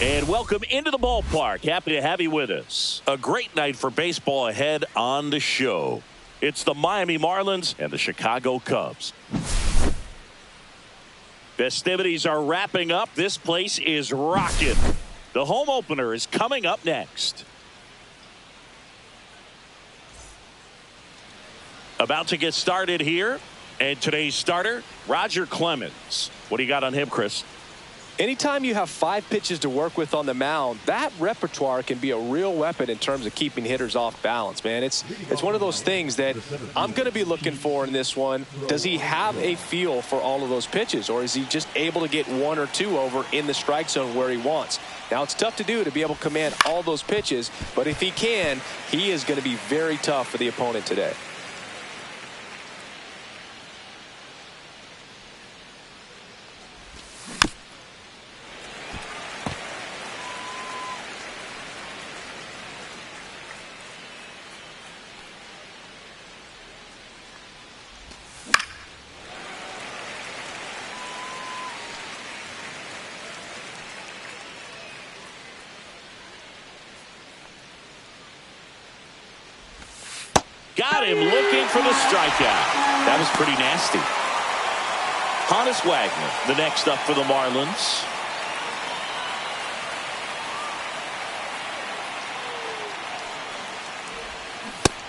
And welcome into the ballpark. Happy to have you with us. A great night for baseball ahead on the show. It's the Miami Marlins and the Chicago Cubs. Festivities are wrapping up. This place is rocking. The home opener is coming up next. About to get started here. And today's starter, Roger Clemens. What do you got on him, Chris? Anytime you have 5 pitches to work with on the mound, that repertoire can be a real weapon in terms of keeping hitters off balance, man. It's one of those things that I'm going to be looking for in this one. Does he have a feel for all of those pitches, or is he just able to get 1 or 2 over in the strike zone where he wants? Now, it's tough to do to be able to command all those pitches, but if he can, he is going to be very tough for the opponent today. Got him looking for the strikeout. That was pretty nasty. Honus Wagner, the next up for the Marlins.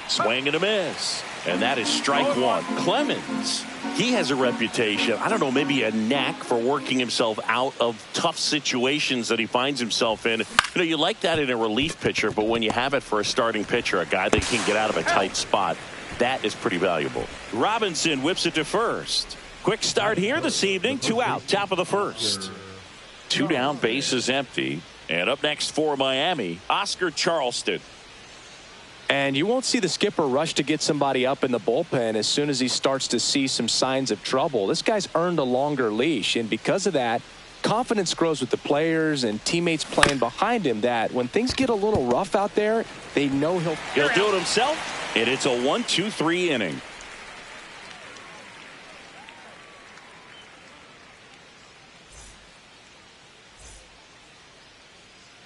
Swing and a miss. And that is strike 1. Clemens, he has a reputation, I don't know, maybe a knack for working himself out of tough situations that he finds himself in. You know, you like that in a relief pitcher, but when you have it for a starting pitcher, a guy that can get out of a tight spot, that is pretty valuable. Robinson whips it to first. Quick start here this evening. 2 out, top of the first. 2 down, bases empty. And up next for Miami, Oscar Charleston. And you won't see the skipper rush to get somebody up in the bullpen as soon as he starts to see some signs of trouble. This guy's earned a longer leash, and because of that, confidence grows with the players and teammates playing behind him, that when things get a little rough out there, they know he'll do it himself, and it's a 1-2-3 inning.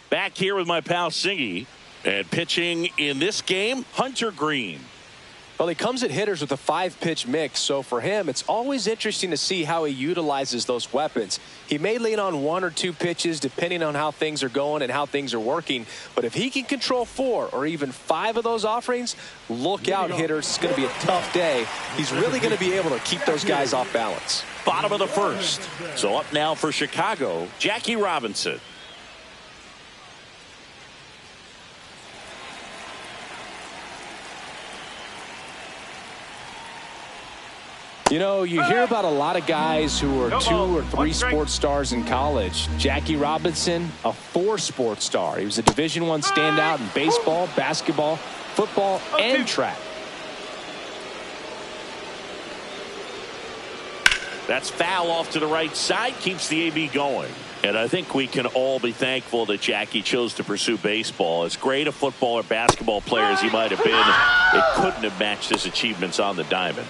Back here with my pal Singy. And pitching in this game, Hunter Green. Well, he comes at hitters with a 5-pitch mix, so for him, it's always interesting to see how he utilizes those weapons. He may lean on 1 or 2 pitches depending on how things are going and how things are working, but if he can control 4 or even 5 of those offerings, look out, hitters. It's going to be a tough day. He's really going to be able to keep those guys off balance. Bottom of the first. So up now for Chicago, Jackie Robinson. You know, you hear about a lot of guys who are 2 or 3 sports stars in college. Jackie Robinson, a 4 sports star. He was a Division I standout in baseball, basketball, football, and track. That's foul off to the right side, keeps the AB going. And I think we can all be thankful that Jackie chose to pursue baseball. As great a football or basketball player as he might have been, it couldn't have matched his achievements on the diamond.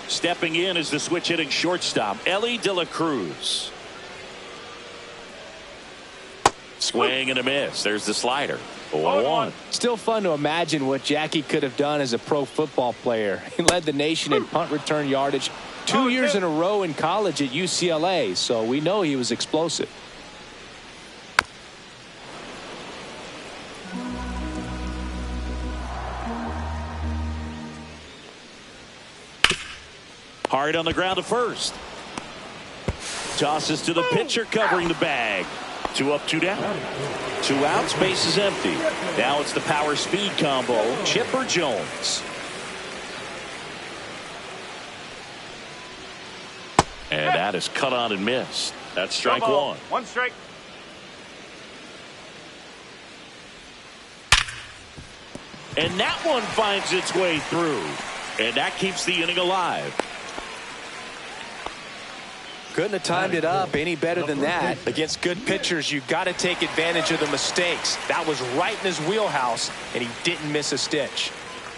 Stepping in is the switch hitting shortstop, Ellie De La Cruz. Swing and a miss. There's the slider. 0-1. Still fun to imagine what Jackie could have done as a pro football player. He led the nation in punt return yardage 2 years in a row in college at UCLA, so we know he was explosive. Hard on the ground to first. Tosses to the pitcher covering the bag. 2 up, 2 down. 2 outs, base is empty. Now it's the power speed combo, Chipper Jones. And that is cut on and missed. That's strike 1. 1 strike. And that one finds its way through. And that keeps the inning alive. Couldn't have timed it up any better than that. Against good pitchers, you got to take advantage of the mistakes. That was right in his wheelhouse, and he didn't miss a stitch.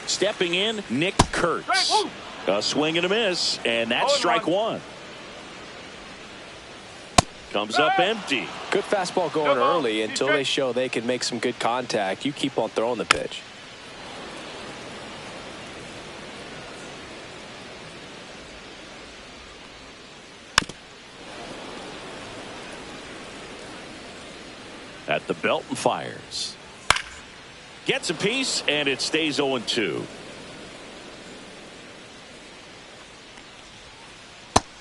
Stepping in, Nick Kurtz. A swing and a miss, and that's strike 1. Comes up empty. Good fastball going early until they show they can make some good contact. You keep on throwing the pitch. At the belt and fires. Gets a piece, and it stays 0-2.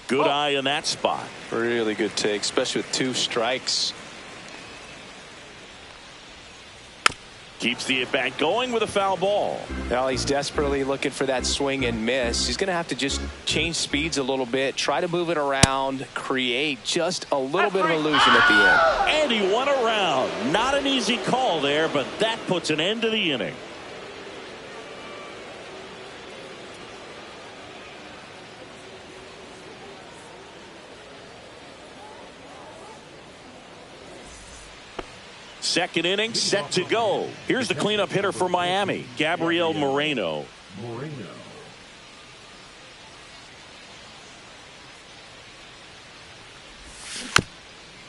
Good eye in that spot. Really good take, especially with 2 strikes. Keeps the at-bat going with a foul ball. Now he's desperately looking for that swing and miss. He's going to have to just change speeds a little bit, try to move it around, create just a little bit of illusion at the end. And he won a round. Not an easy call there, but that puts an end to the inning. Second inning set to go. Here's the cleanup hitter for Miami, Gabriel Moreno.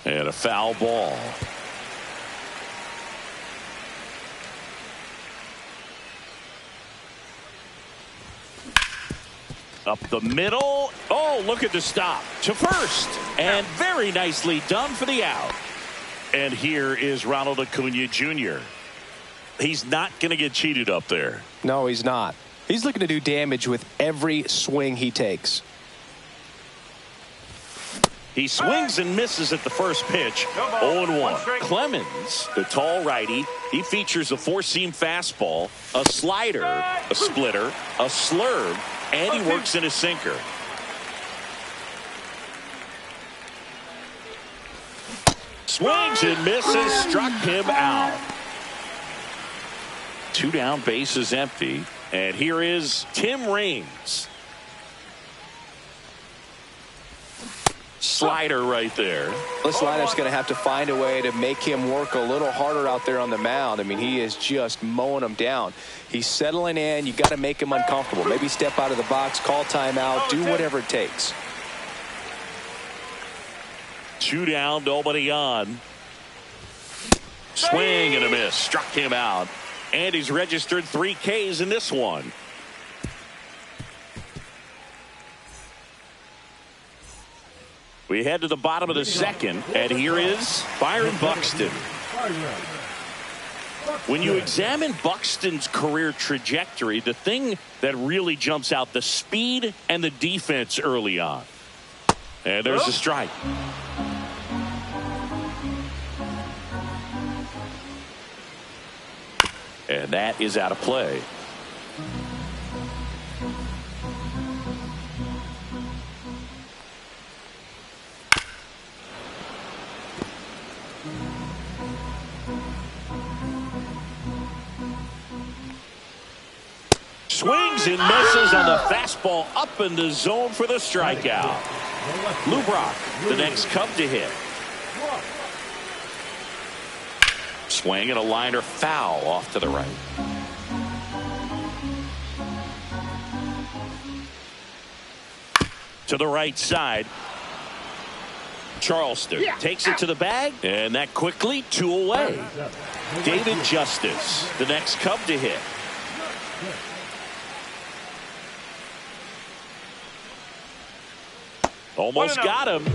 And a foul ball. Up the middle. Oh, look at the stop. To first. And very nicely done for the out. And here is Ronald Acuna Jr. He's not going to get cheated up there. No, he's not. He's looking to do damage with every swing he takes. He swings and misses at the first pitch. 0-1. Clemens, the tall righty, he features a 4-seam fastball, a slider, a splitter, a slurve, and he works in a sinker. Swings and misses, struck him out. 2 down, bases empty. And here is Tim Raines. Slider right there. This lineup's going to have to find a way to make him work a little harder out there on the mound. I mean, he is just mowing them down. He's settling in. You got to make him uncomfortable. Maybe step out of the box, call timeout, do whatever it takes. 2 down, nobody on. Swing and a miss. Struck him out. And he's registered 3 Ks in this one. We head to the bottom of the second, and here is Byron Buxton. When you examine Buxton's career trajectory, the thing that really jumps out, the speed and the defense early on. And there's a strike. And that is out of play. Swings and misses on the fastball up in the zone for the strikeout. Lou Brock, the next Cub to hit. Swing and a liner foul off to the right. To the right side. Charleston takes it to the bag, and that quickly 2 away. David Justice, the next Cub to hit. Almost got him.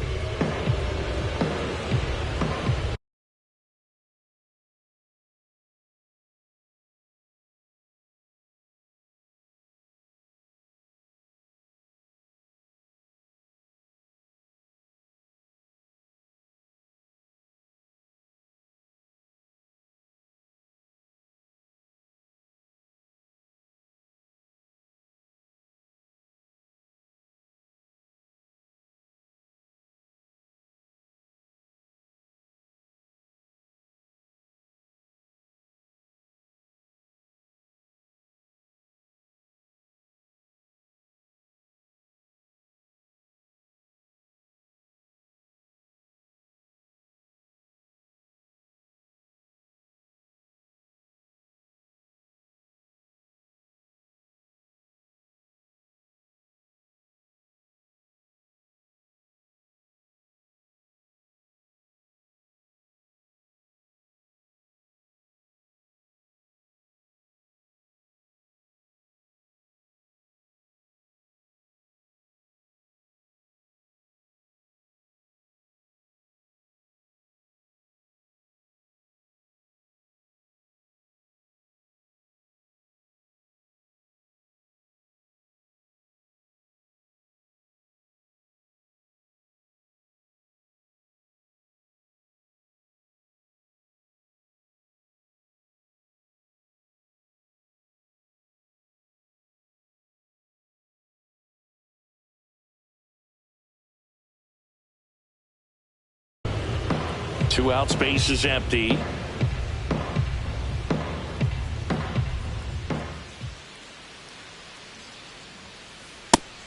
2 outs, base is empty.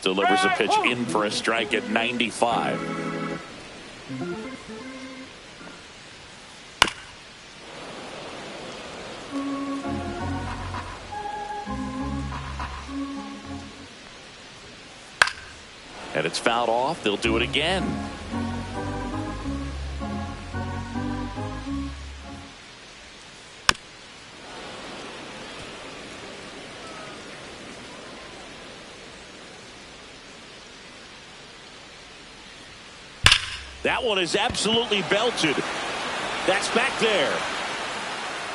Delivers a pitch in for a strike at 95. And it's fouled off. They'll do it again. That one is absolutely belted. That's back there.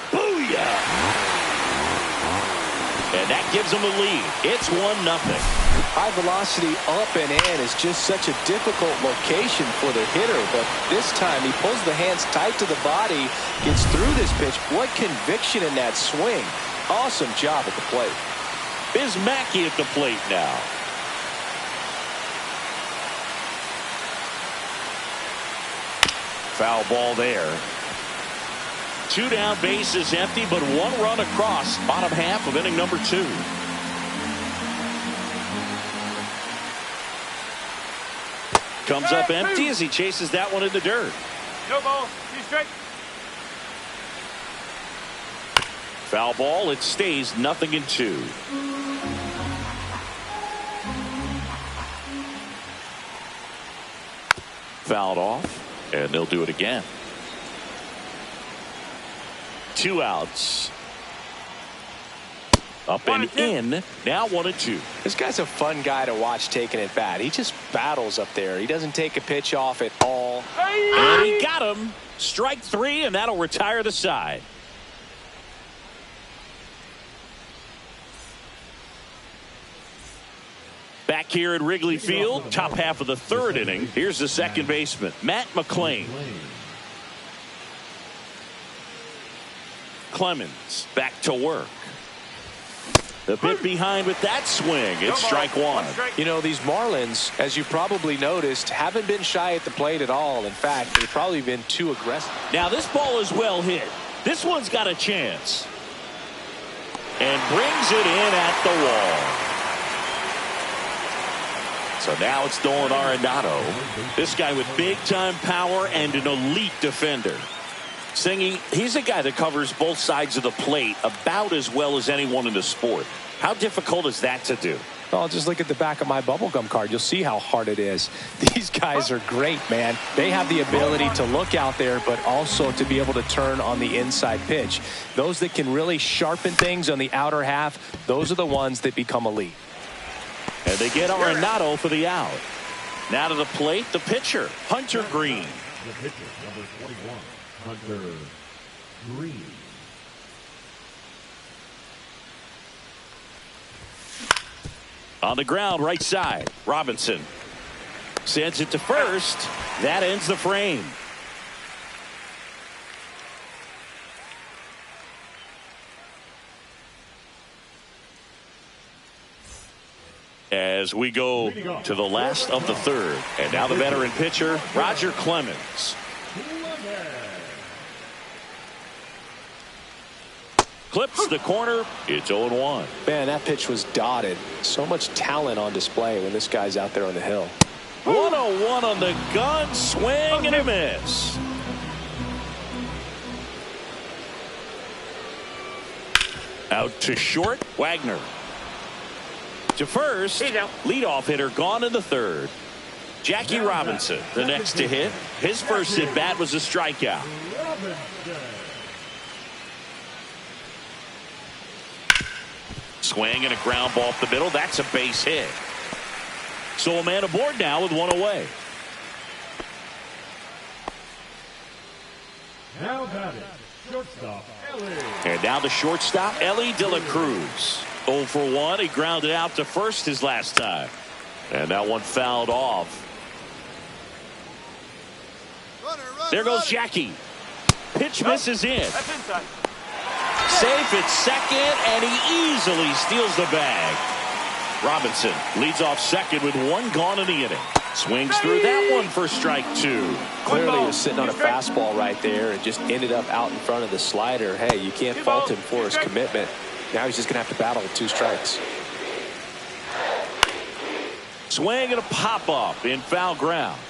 Booyah! And that gives them a lead. It's 1-0. High velocity up and in is just such a difficult location for the hitter, but this time he pulls the hands tight to the body, gets through this pitch. What conviction in that swing. Awesome job at the plate. Bismacki at the plate now. Foul ball there. 2 down, base is empty, but 1 run across. Bottom half of inning number 2. Comes up empty as he chases that one in the dirt. No ball. He's straight. Foul ball. It stays 0-2. Fouled off, and they'll do it again. 2 outs. Up and in. Now 1-2. This guy's a fun guy to watch taking at bat. He just battles up there. He doesn't take a pitch off at all. And he got him. Strike 3, and that'll retire the side. Back here at Wrigley Field, top half of the 3rd inning. Here's the second baseman, Matt McClain. Clemens back to work. The bit behind with that swing. It's strike 1. You know, these Marlins, as you probably noticed, haven't been shy at the plate at all. In fact, they've probably been too aggressive. Now this ball is well hit. This one's got a chance. And brings it in at the wall. So now it's Nolan Arenado. This guy with big-time power and an elite defender. Singy, he's a guy that covers both sides of the plate about as well as anyone in the sport. How difficult is that to do? Oh, just look at the back of my bubblegum card. You'll see how hard it is. These guys are great, man. They have the ability to look out there, but also to be able to turn on the inside pitch. Those that can really sharpen things on the outer half, those are the ones that become elite. And they get Arenado for the out. Now to the plate, the pitcher, Hunter Green. The pitcher, number 41, Hunter Green. On the ground, right side, Robinson sends it to first. That ends the frame. As we go to the last of the 3rd. And now the veteran pitcher, Roger Clemens. Clips the corner. It's 0-1. Man, that pitch was dotted. So much talent on display when this guy's out there on the hill. 1-0-1 on the gun. Swing and a miss. Out to short, Wagner. To first, leadoff hitter gone in the 3rd. Jackie Robinson, the next to hit. His first at bat was a strikeout. Swing and a ground ball up the middle. That's a base hit. So a man aboard now with 1 away. Now batting, shortstop, Ellie. And now the shortstop, Ellie De La Cruz. 0 for 1. He grounded out to first his last time. And that one fouled off. There goes Jackie. Pitch misses in. That's inside. Safe at second, and he easily steals the bag. Robinson leads off second with 1 gone in the inning. Swings through that one for strike 2. Clearly he was sitting on a fastball right there and just ended up out in front of the slider. Hey, you can't fault him for his commitment. Now he's just going to have to battle with 2 strikes. Swing and a pop-up in foul ground.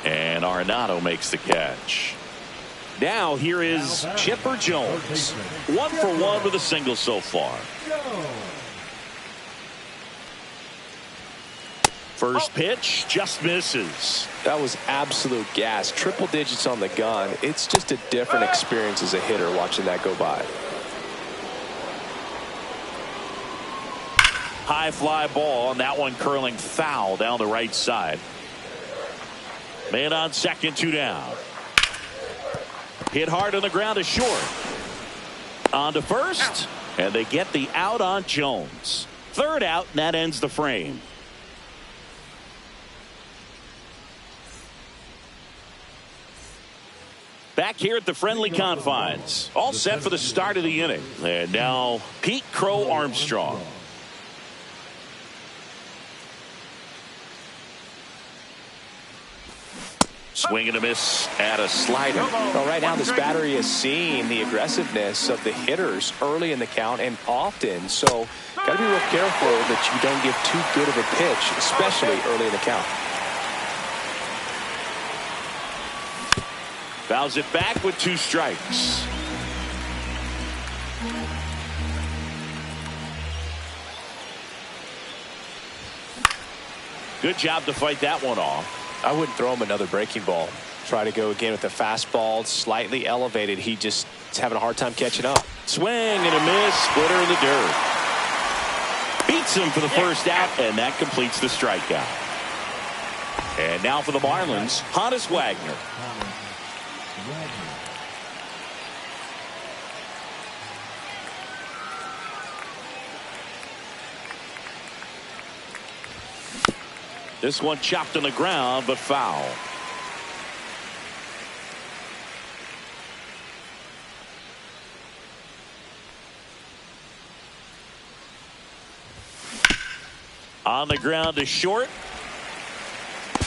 And Arenado makes the catch. Now here is Chipper Jones. 1 for 1 with a single so far. First pitch just misses. That was absolute gas. Triple digits on the gun. It's just a different experience as a hitter watching that go by. High fly ball, and that one curling foul down the right side. Man on second, 2 down. Hit hard on the ground to short. On to first, and they get the out on Jones. Third out, and that ends the frame. Back here at the friendly confines. All set for the start of the inning. And now Pete Crow Armstrong. Swing and a miss at a slider. Well, right now this battery is seeing the aggressiveness of the hitters early in the count and often. So got to be real careful that you don't give too good of a pitch, especially early in the count. Fouls it back with 2 strikes. Good job to fight that one off. I wouldn't throw him another breaking ball. Try to go again with the fastball, slightly elevated. He just is having a hard time catching up. Swing and a miss, splitter in the dirt. Beats him for the first out, and that completes the strikeout. And now for the Marlins, Honus Wagner. This one chopped on the ground, but foul. On the ground to short.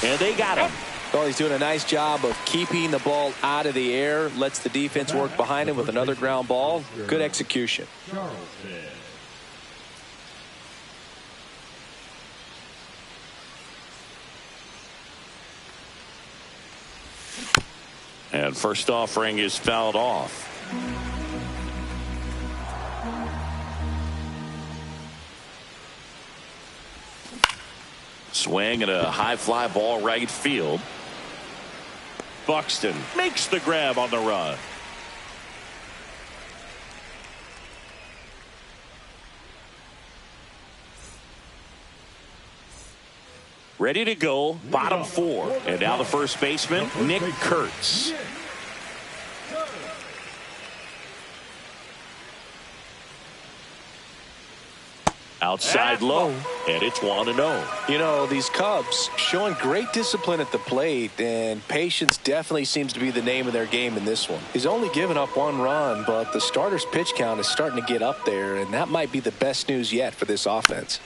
And they got him. Well, he's doing a nice job of keeping the ball out of the air. Lets the defense work behind him with another ground ball. Good execution. And first offering is fouled off. Swing and a high fly ball right field. Buxton makes the grab on the run. Ready to go, bottom 4. And now the first baseman, Nick Kurtz. Outside low, and it's 1-0. You know, these Cubs showing great discipline at the plate, and patience definitely seems to be the name of their game in this one. He's only given up 1 run, but the starter's pitch count is starting to get up there, and that might be the best news yet for this offense.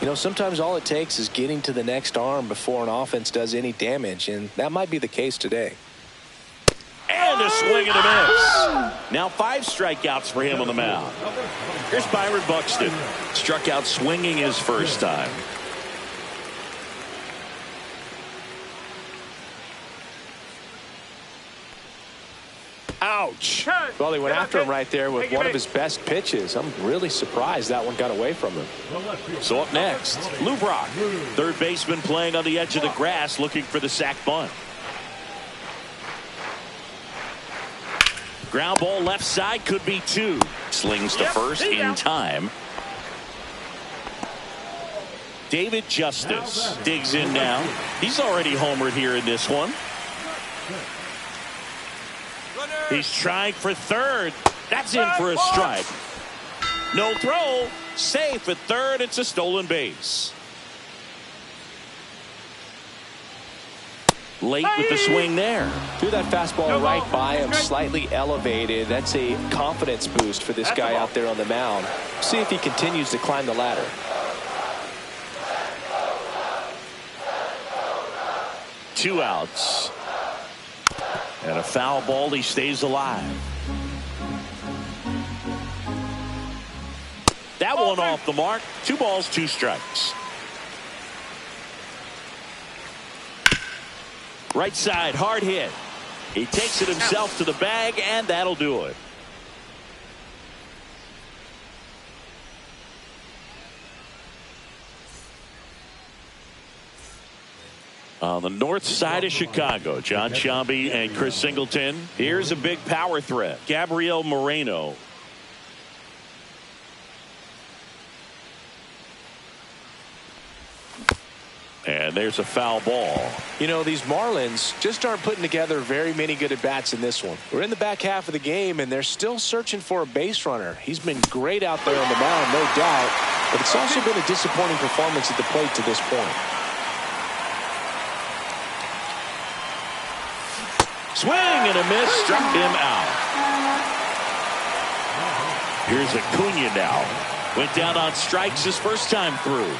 You know, sometimes all it takes is getting to the next arm before an offense does any damage, and that might be the case today. And a swing and a miss. Now 5 strikeouts for him on the mound. Here's Byron Buxton. Struck out swinging his first time. Ouch. Well, he went after him right there with one of his best pitches. I'm really surprised that one got away from him. So up next, Lou Brock, third baseman playing on the edge of the grass looking for the sac bunt. Ground ball left side, could be 2. Slings to first in time. David Justice digs in now. He's already homered here in this one. He's trying for third. That's in for a strike. No throw. Safe at third. It's a stolen base. Late with the swing there. Threw that fastball right by him, slightly elevated. That's a confidence boost for this guy out there on the mound. See if he continues to climb the ladder. 2 outs. And a foul ball. He stays alive. That one off the mark. 2 balls, 2 strikes. Right side, hard hit. He takes it himself to the bag, and that'll do it. On the north side of Chicago, John Sciambi and Chris Singleton. Here's a big power threat, Gabriel Moreno. And there's a foul ball. You know, these Marlins just aren't putting together very many good at-bats in this one. We're in the back half of the game, and they're still searching for a base runner. He's been great out there on the mound, no doubt, but it's also been a disappointing performance at the plate to this point. Swing and a miss, struck him out. Here's Acuna now. Went down on strikes his first time through.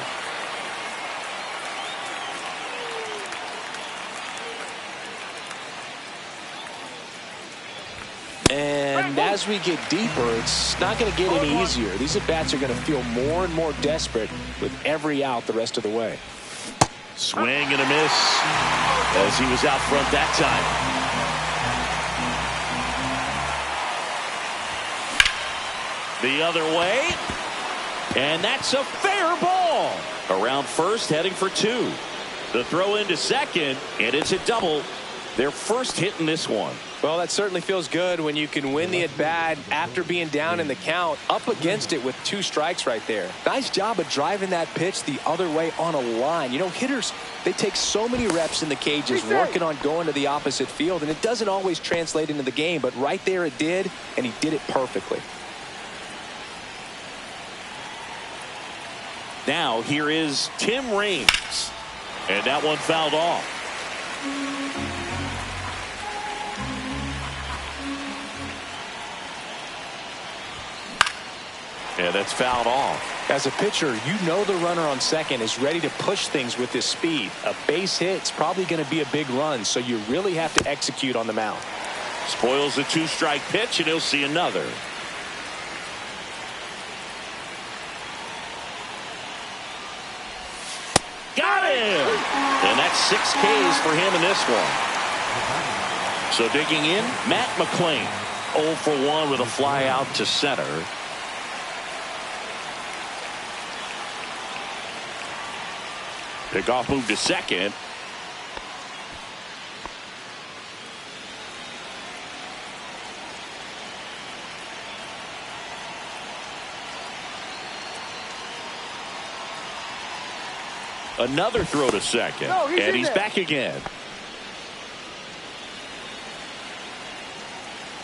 And as we get deeper, it's not going to get any easier. These at-bats are going to feel more and more desperate with every out the rest of the way. Swing and a miss as he was out front that time. The other way, and that's a fair ball. Around first, heading for 2. The throw into second, and it's a double. Their first hit in this one. Well, that certainly feels good when you can win the at-bat after being down in the count, up against it with 2 strikes right there. Nice job of driving that pitch the other way on a line. You know, hitters, they take so many reps in the cages working on going to the opposite field, and it doesn't always translate into the game, but right there it did, and he did it perfectly. Now here is Tim Raines, and that one fouled off. Yeah, that's fouled off. As a pitcher, you know the runner on second is ready to push things with his speed. A base hit's probably going to be a big run, so you really have to execute on the mound. Spoils the 2-strike pitch, and he'll see another. Got him! And that's 6 Ks for him in this one. So digging in, Matt McClain. 0 for 1 with a fly out to center. Pickoff move to second. Another throw to second. And he's back again.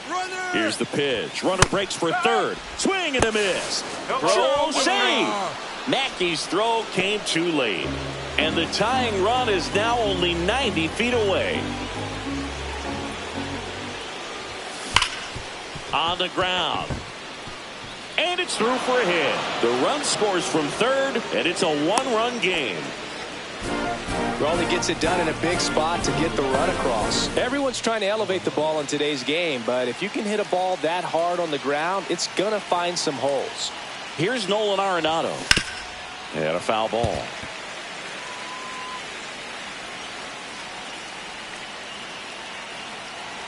Runner. Here's the pitch. Runner breaks for third. Swing and a miss. Throw save. Mackey's throw came too late. And the tying run is now only 90 feet away. On the ground. And it's through for a hit. The run scores from third, and it's a 1-run game. Well, he gets it done in a big spot to get the run across. Everyone's trying to elevate the ball in today's game, but if you can hit a ball that hard on the ground, it's going to find some holes. Here's Nolan Arenado. And a foul ball.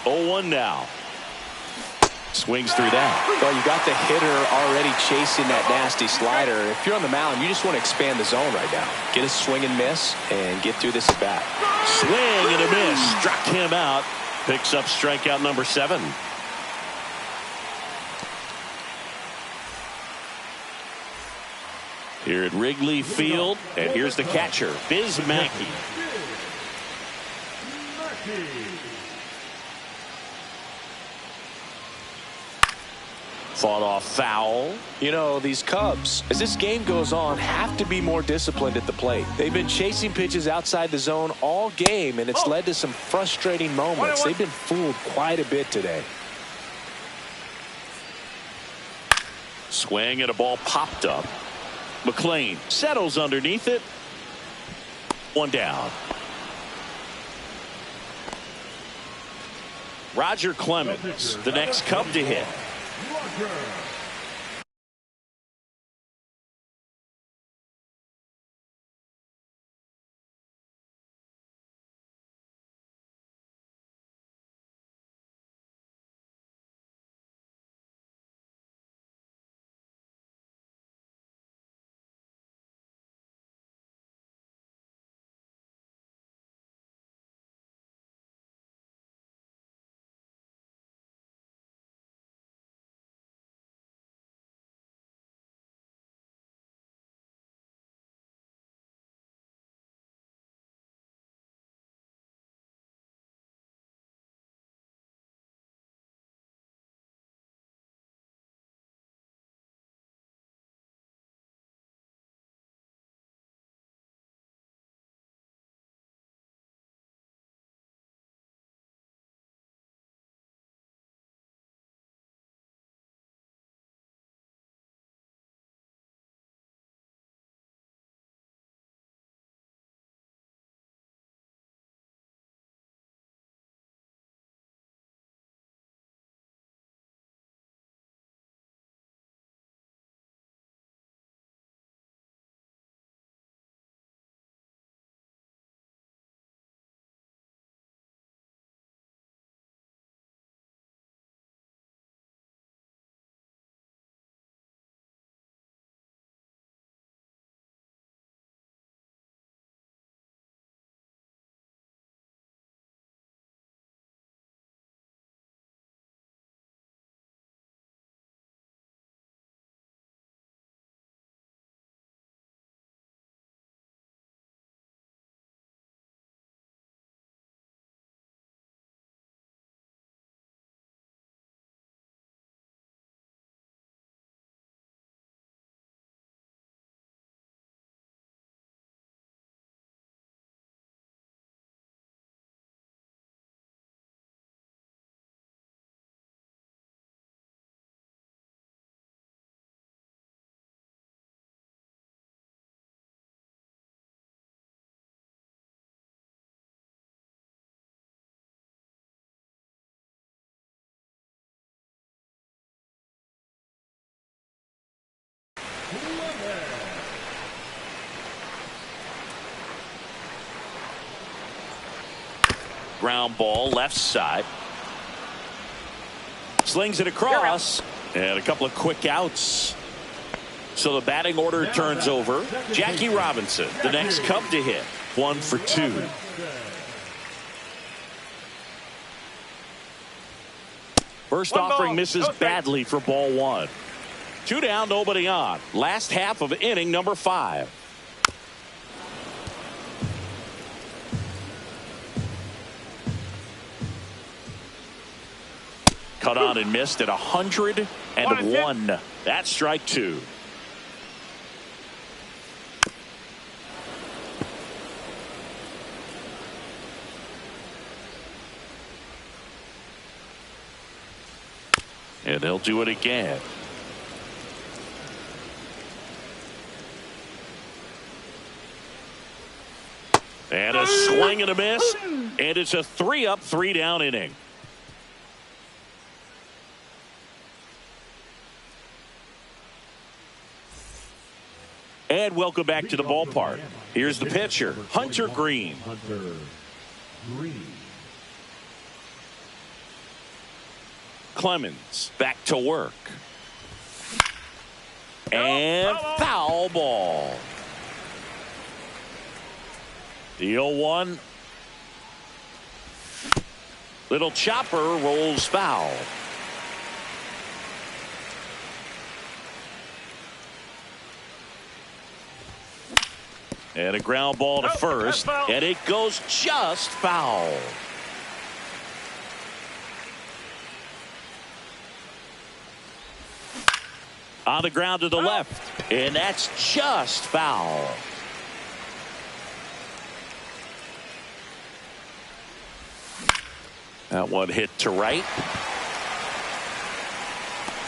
Oh, 0-1 now. Swings through that. Well, you got the hitter already chasing that nasty slider. If you're on the mound, you just want to expand the zone right now. Get a swing and miss and get through this at bat. Swing and a miss. Struck him out. Picks up strikeout number 7. Here at Wrigley Field, and here's the catcher, Biz Mackey. Fought off foul. You know, these Cubs, as this game goes on, have to be more disciplined at the plate. They've been chasing pitches outside the zone all game, and it's led to some frustrating moments. They've been fooled quite a bit today. Swing and a ball popped up. McClain settles underneath it. 1 down. Roger Clemens, the next Cub to hit. Ground ball left side. Slings it across. And a couple of quick outs. So the batting order turns over. Jackie Robinson, the next Cub to hit. 1 for 2. First offering misses badly for ball 1. 2 down, nobody on. Last half of inning number 5. Cut on and missed at 101. That's strike 2. And they'll do it again. And a swing and a miss. And it's a 3-up, 3-down inning. And welcome back to the ballpark. Here's the pitcher, Hunter Green. Clemens back to work. And foul ball. The 0-1. Little chopper rolls foul. And a ground ball to first, and it goes just foul. On the ground to the left, and that's just foul. That one hit to right.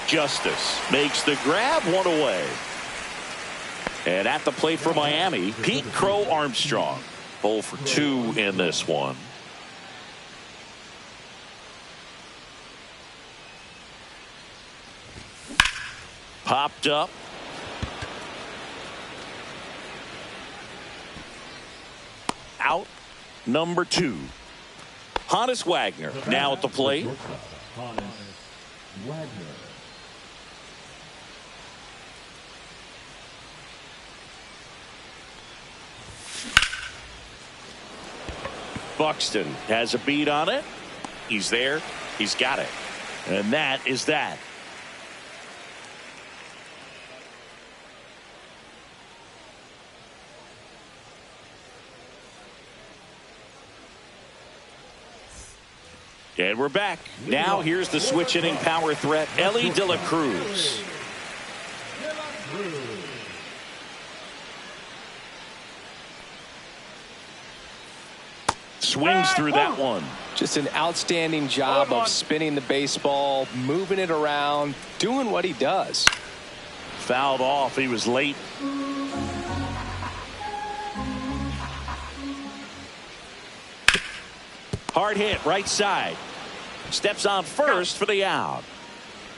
Justice makes the grab, 1 away. And at the plate for Miami, Pete Crow Armstrong. 0 for 2 in this one. Popped up. Out number 2. Honus Wagner now at the plate. Honus Wagner. Buxton has a beat on it. He's there. He's got it. And that is that. And we're back. Now here's the switch inning power threat, Elly De La Cruz. Swings through that one. Just an outstanding job of spinning the baseball, moving it around, doing what he does. Fouled off. He was late. Hard hit right side. Steps on first for the out.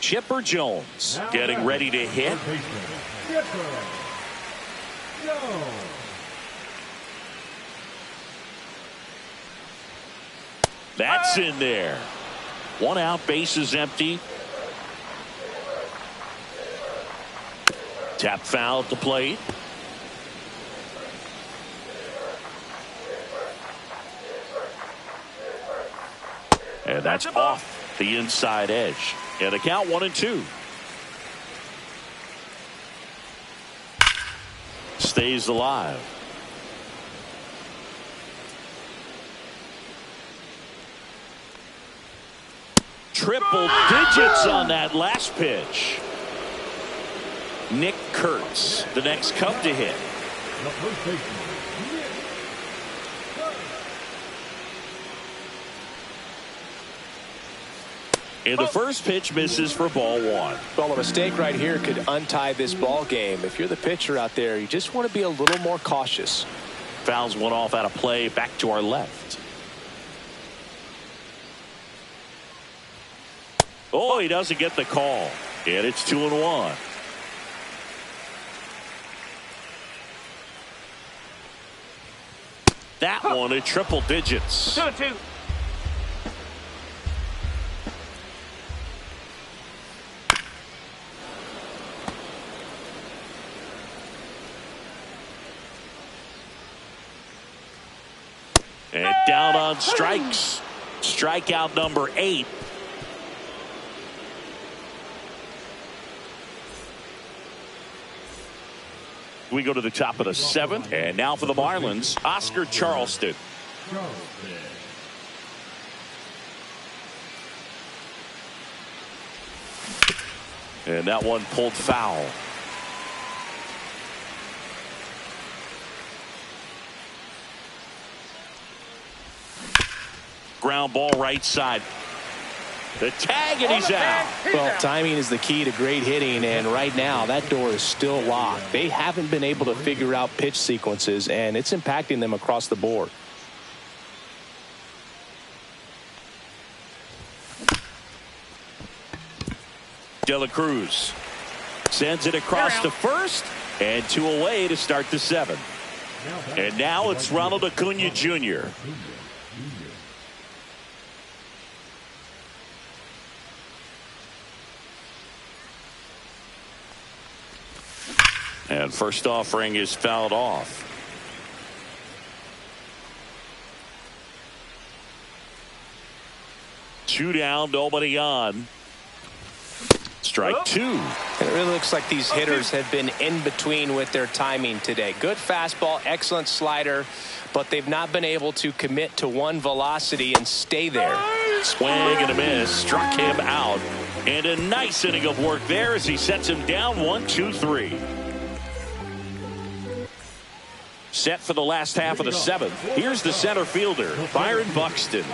Chipper Jones getting ready to hit. That's in there. 1 out, bases empty. Tap foul at the plate. And that's off the inside edge. And a count 1-2. Stays alive. Triple digits on that last pitch. Nick Kurtz, the next Cub to hit. And the first pitch misses for ball 1. Well, a mistake right here could untie this ball game. If you're the pitcher out there, you just want to be a little more cautious. Fouls one off out of play, back to our left. Oh, he doesn't get the call. And it's 2-1. That one at triple digits. 2-2. And down on strikes. Strikeout number 8. We go to the top of the 7th. And now for the Marlins, Oscar Charleston. And that one pulled foul. Ground ball right side. The tag, and he's out. Well, timing is the key to great hitting, and right now that door is still locked. They haven't been able to figure out pitch sequences, and it's impacting them across the board. De La Cruz sends it across to first, and 2 away to start the 7th. And now it's Ronald Acuna Jr. And first offering is fouled off. Two down, nobody on. Strike 2. And it really looks like these hitters have been in between with their timing today. Good fastball, excellent slider, but they've not been able to commit to one velocity and stay there. Swing and a miss, struck him out. And a nice inning of work there as he sets him down 1-2-3. Set for the last half of the 7th. Here's the center fielder, Byron Buxton.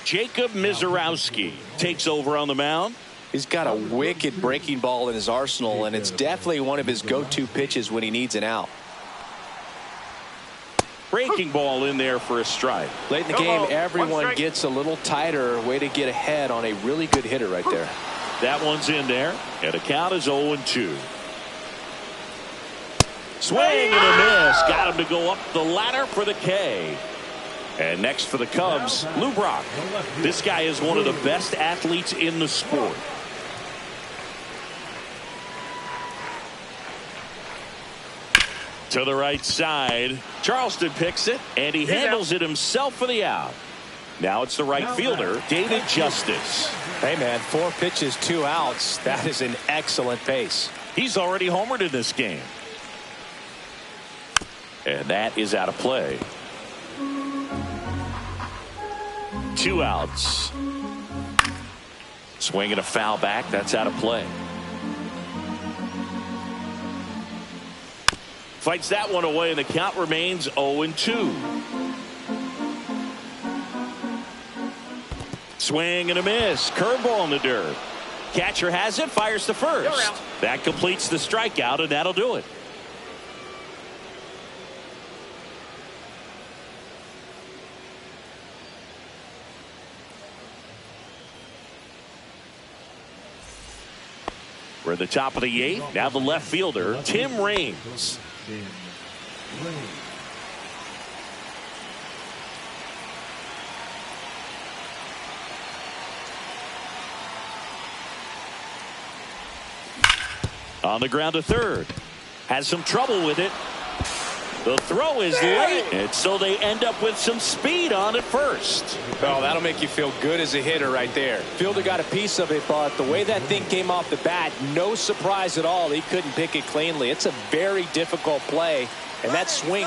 Jacob Mizorowski takes over on the mound. He's got a wicked breaking ball in his arsenal, and it's definitely one of his go-to pitches when he needs an out. Breaking ball in there for a strike. Late in the game, everyone gets a little tighter. Way to get ahead on a really good hitter right there. That one's in there, and the count is 0-2. Swing and a miss. Got him to go up the ladder for the K. And next for the Cubs, Lou Brock. This guy is one of the best athletes in the sport. To the right side, Charleston picks it, and he handles it himself for the out. Now it's the right fielder, David Justice. Hey, man, 4 pitches, 2 outs. That is an excellent pace. He's already homered in this game. And that is out of play. 2 outs. Swinging a foul back. That's out of play. Fights that one away, and the count remains 0-2. Swing and a miss. Curveball in the dirt. Catcher has it, fires to first. That completes the strikeout, and that'll do it. We're at the top of the 8th. Now the left fielder, Tim Raines. On the ground to third. Has some trouble with it. The throw is late, and so they end up with some speed on at first. Well, that'll make you feel good as a hitter right there. Fielder got a piece of it, but the way that thing came off the bat, no surprise at all. He couldn't pick it cleanly. It's a very difficult play, and that swing.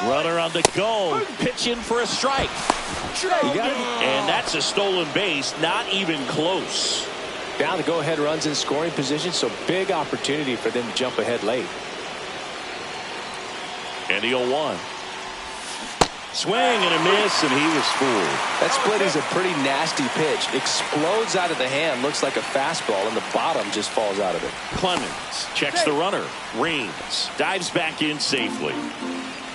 Runner on the go, pitching for a strike. And that's a stolen base, not even close. Down to go-ahead runs in scoring position, so big opportunity for them to jump ahead late. And the 0-1. Swing and a miss, and he was fooled. That split is a pretty nasty pitch. Explodes out of the hand, looks like a fastball, and the bottom just falls out of it. Clemens checks the runner. Raines dives back in safely.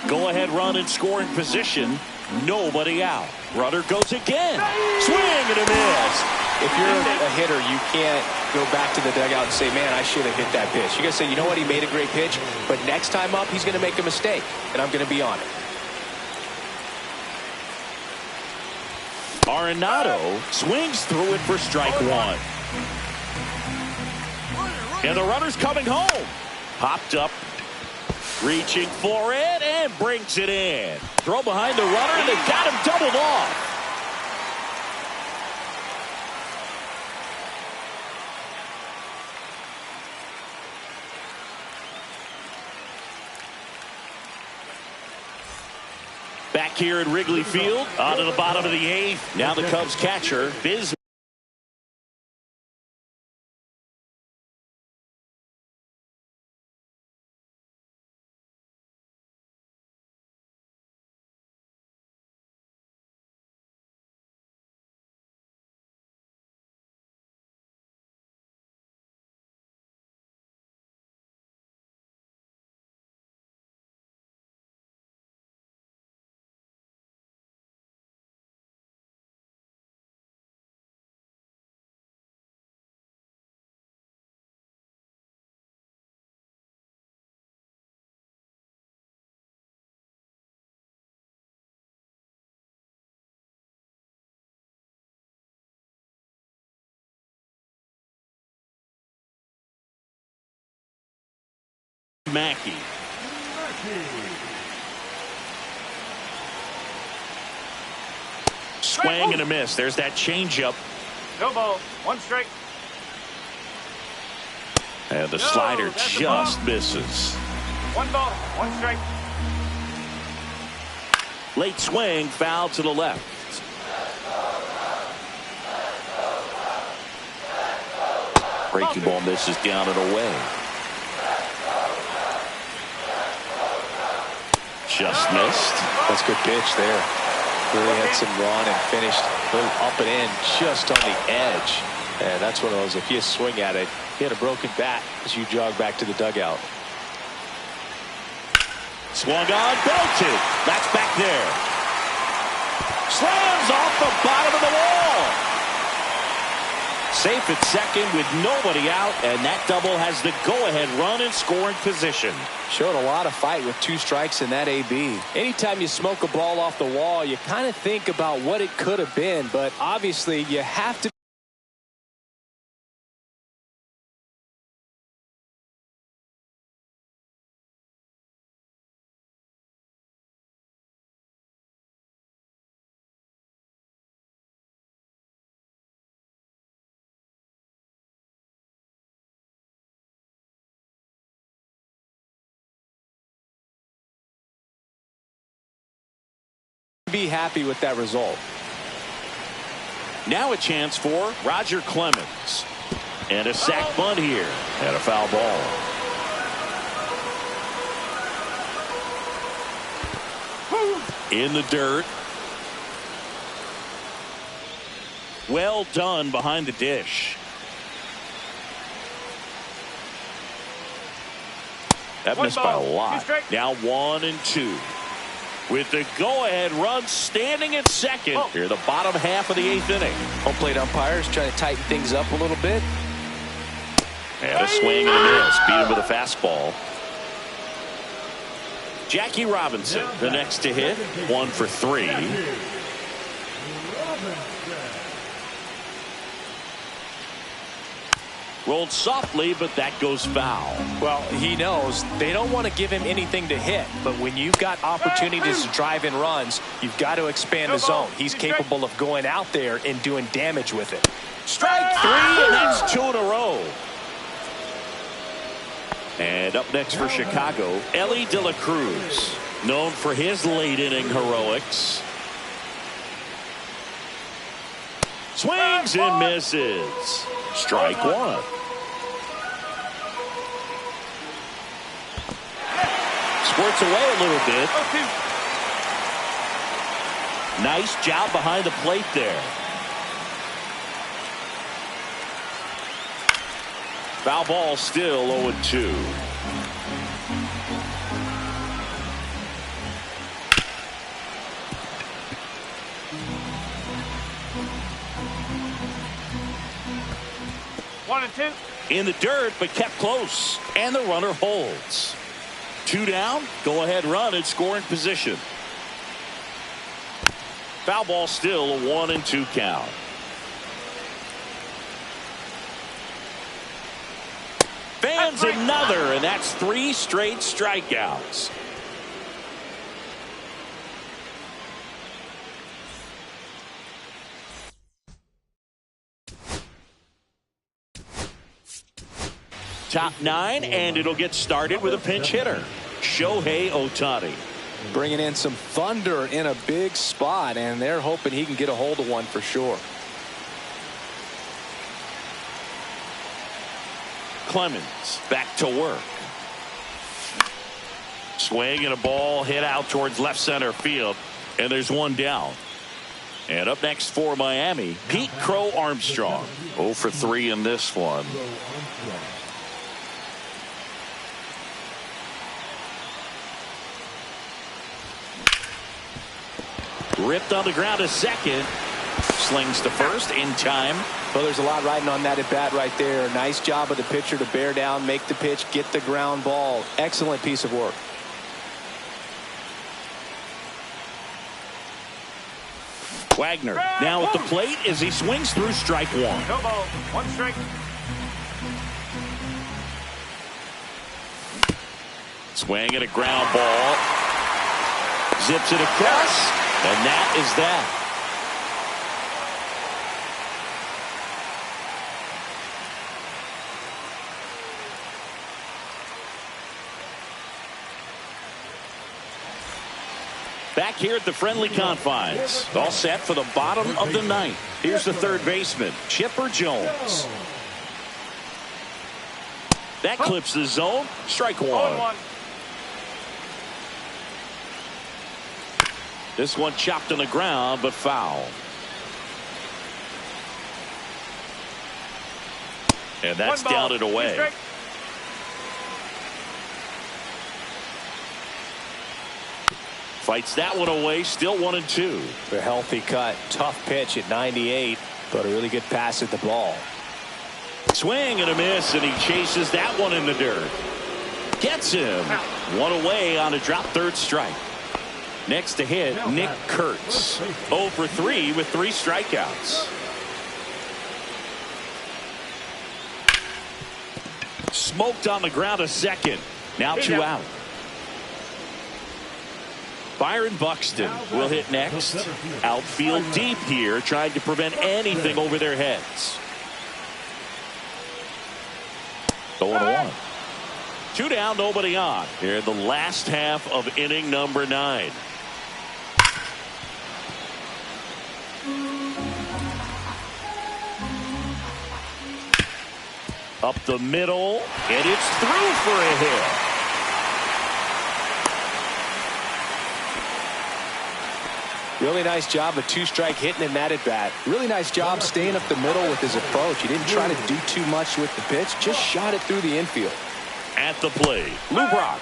Go-ahead run in scoring position. Nobody out. Runner goes again. Swing and a miss. If you're a hitter, you can't go back to the dugout and say, man, I should have hit that pitch. You got to say, you know what, he made a great pitch, but next time up, he's going to make a mistake, and I'm going to be on it. Arenado swings through it for strike 1. And the runner's coming home. Popped up, reaching for it, and brings it in. Throw behind the runner, and they've got him doubled off. Back here at Wrigley Field, on to the bottom of the 8th. Now the Cubs catcher, Biz. Mackey. Swing and a miss. There's that changeup. No ball. 1 strike. And the slider just misses. 1 ball. 1 strike. Late swing, foul to the left. Breaking ball misses down and away. Just missed. That's a good pitch there. Really had some run and finished a little up and in just on the edge. And that's one of those, if you swing at it, he had a broken bat as you jog back to the dugout. Swung on, belted. That's back there. Slams off the bottom of the wall. Safe at second with nobody out, and that double has the go-ahead run in scoring position. Showed a lot of fight with 2 strikes in that AB. Anytime you smoke a ball off the wall, you kind of think about what it could have been, but obviously you have to be happy with that result. Now a chance for Roger Clemens. And a sac bunt here. And a foul ball. In the dirt. Well done behind the dish. That missed by a lot. Now 1-2. With the go-ahead run standing at second here, the bottom half of the 8th inning. Home plate umpires trying to tighten things up a little bit. And a swing and a miss. Beat him with a fastball. Jackie Robinson, the next to hit. 1 for 3. Rolled softly, but that goes foul. Well, he knows they don't want to give him anything to hit, but when you've got opportunities to drive in runs, you've got to expand the zone. He's capable of going out there and doing damage with it. Strike 3, and that's 2 in a row. And up next for Chicago, Ellie De La Cruz, known for his late inning heroics. Swings and misses. Strike 1. Squirts away a little bit. Nice job behind the plate there. Foul ball, still 0-2. One and two. In the dirt, but kept close. And the runner holds. 2 down, go-ahead run in scoring position. Foul ball, still a 1-2 count. Fans another, and that's 3 straight strikeouts. Top 9, and it'll get started with a pinch hitter, Shohei Ohtani. Bringing in some thunder in a big spot, and they're hoping he can get a hold of one for sure. Clemens back to work. Swing and a ball hit out towards left center field, and there's 1 down. And up next for Miami, Pete Crow Armstrong. 0 for 3 in this one. Ripped on the ground to second. Slings to first in time. Well, there's a lot riding on that at bat right there. Nice job of the pitcher to bear down, make the pitch, get the ground ball. Excellent piece of work. Wagner now at the plate as he swings through strike 1. No ball. 1 strike. Swing and a ground ball. Zips it across. And that is that. Back here at the friendly confines. All set for the bottom of the 9th. Here's the third baseman, Chipper Jones. That clips the zone. Strike 1. This one chopped on the ground, but foul. And that's down and away. Fights that one away. Still 1-2. A healthy cut. Tough pitch at 98, but a really good pass at the ball. Swing and a miss, and he chases that one in the dirt. Gets him. One away on a drop third strike. Next to hit, Nick Kurtz. 0 for 3 with 3 strikeouts. Smoked on the ground a second. Now 2 out. Byron Buxton will hit next. Outfield deep here, trying to prevent anything over their heads. 0-1. 2 down, nobody on. Here in the last half of inning number 9. Up the middle, and it's through for a hit. Really nice job of 2-strike hitting in that at bat. Really nice job staying up the middle with his approach. He didn't try to do too much with the pitch, just shot it through the infield. At the plate, Lou Brock.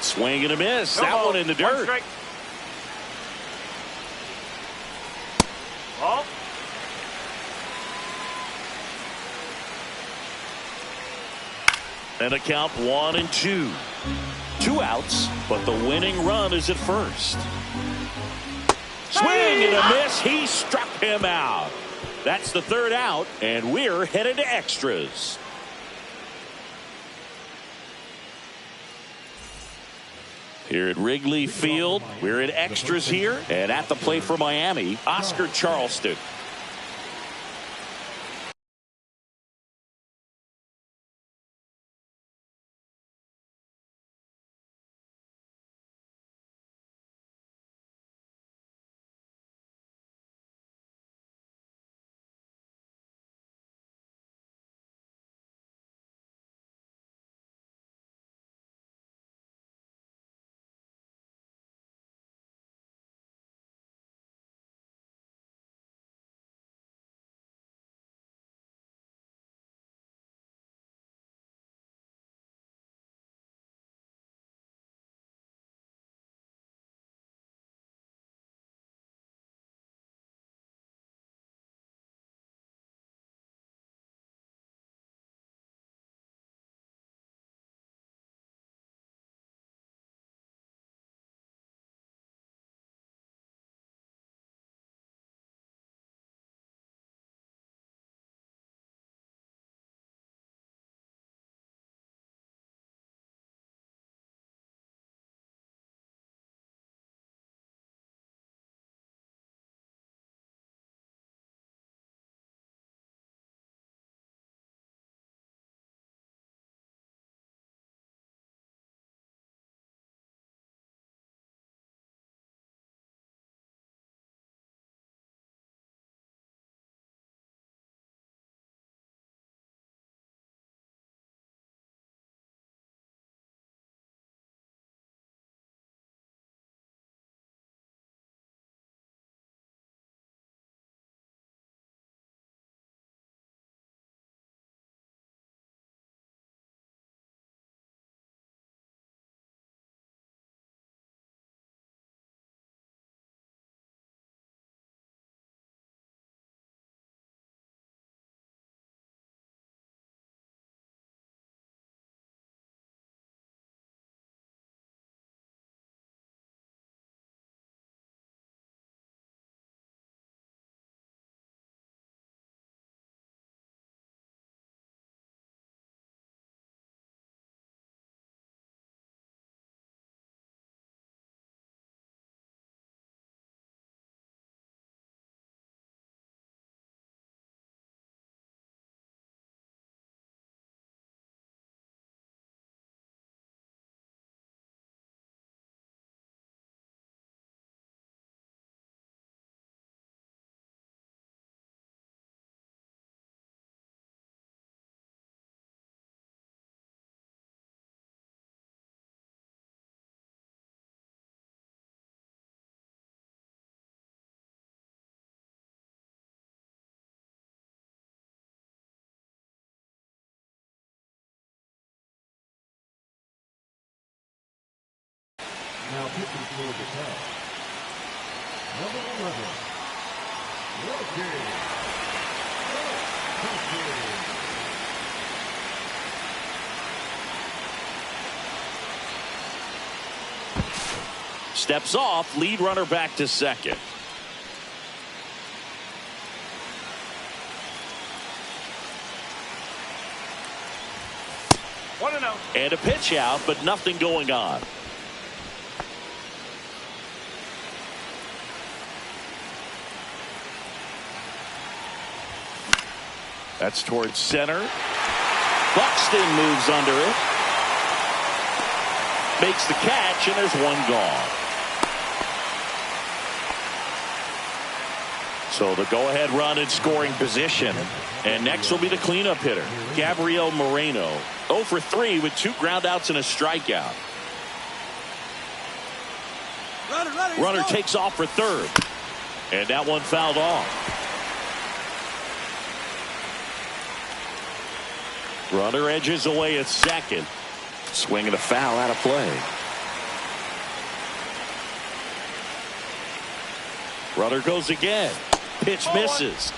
Swing and a miss. That one in the dirt. Ball. And a count 1-2. 2 outs, but the winning run is at first. Swing and a miss. He struck him out. That's the 3rd out, and we're headed to extras. Here at Wrigley Field, we're in extras here, and at the plate for Miami, Oscar Charleston. Now pitching for the Cubs, number 11, Rookie. Steps off, lead runner back to second. And a pitch out, but nothing going on. That's towards center. Buxton moves under it. Makes the catch, and there's one gone. So the go-ahead run in scoring position. And next will be the cleanup hitter, Gabriel Moreno. 0 for 3 with 2 groundouts and a strikeout. Runner takes off for third. And that one fouled off. Runner edges away at second. Swing and a foul out of play. Runner goes again. Pitch misses.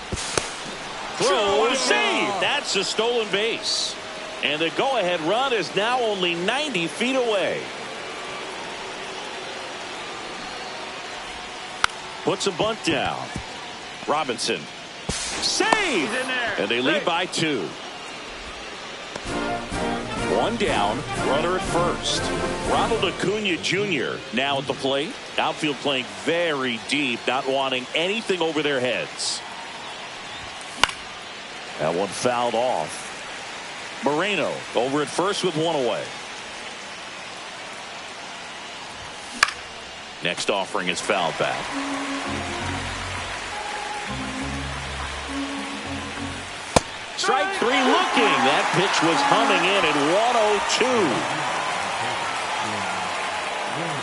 Throw save. That's a stolen base. And the go-ahead run is now only 90 feet away. Puts a bunt down. Robinson. Save. And they lead by 2. 1 down. Runner at first. Ronald Acuna Jr. now at the plate. Outfield playing very deep, not wanting anything over their heads. That one fouled off. Moreno over at first with 1 away. Next offering is fouled back. Strike 3 looking. That pitch was humming in at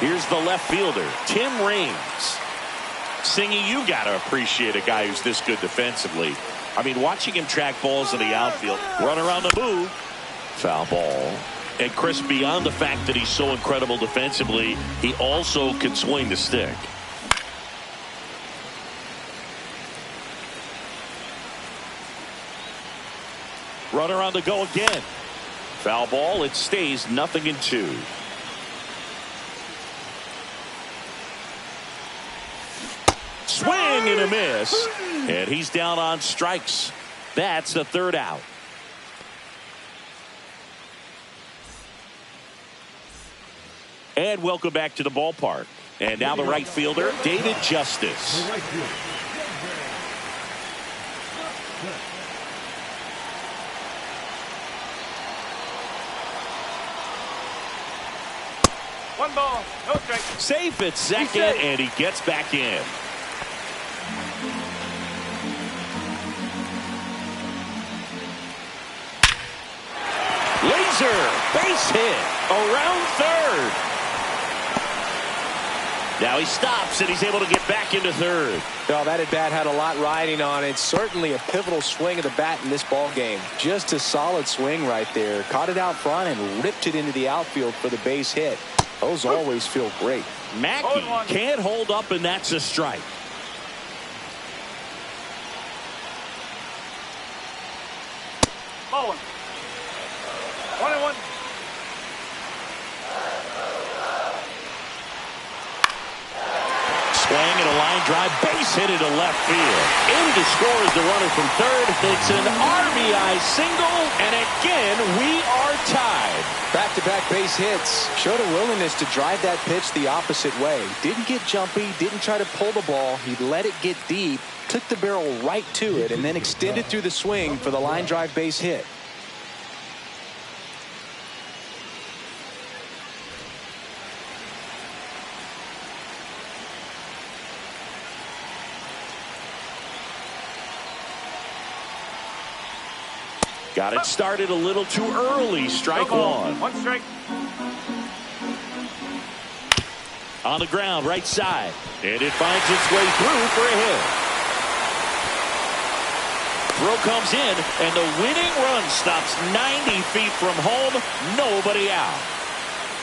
102. Here's the left fielder, Tim Raines. Singy, you got to appreciate a guy who's this good defensively. I mean, watching him track balls in the outfield, run around the move, foul ball. And Chris, beyond the fact that he's so incredible defensively, he also can swing the stick. Runner on the go again. Foul ball. It stays 0-2. Swing and a miss. And he's down on strikes. That's the 3rd out. And welcome back to the ballpark. And now the right fielder, David Justice. One ball, no strike. Safe at second, and he gets back in. Laser, base hit, around third. Now he stops, and he's able to get back into third. Well, that at bat had a lot riding on it. Certainly a pivotal swing of the bat in this ball game. Just a solid swing right there. Caught it out front and ripped it into the outfield for the base hit. Those always feel great. Mackey can't hold up, and that's a strike. Ball 1. 1-1. Swing and a line drive, base hit into left field. In to score is the runner from third. It's an RBI single, and again we are tied. Back-to-back base hits. Showed a willingness to drive that pitch the opposite way. Didn't get jumpy, didn't try to pull the ball. He let it get deep, took the barrel right to it, and then extended through the swing for the line drive base hit. Got it started a little too early. Strike 1. 1 strike. On the ground, right side. And it finds its way through for a hit. Throw comes in, and the winning run stops 90 feet from home. Nobody out.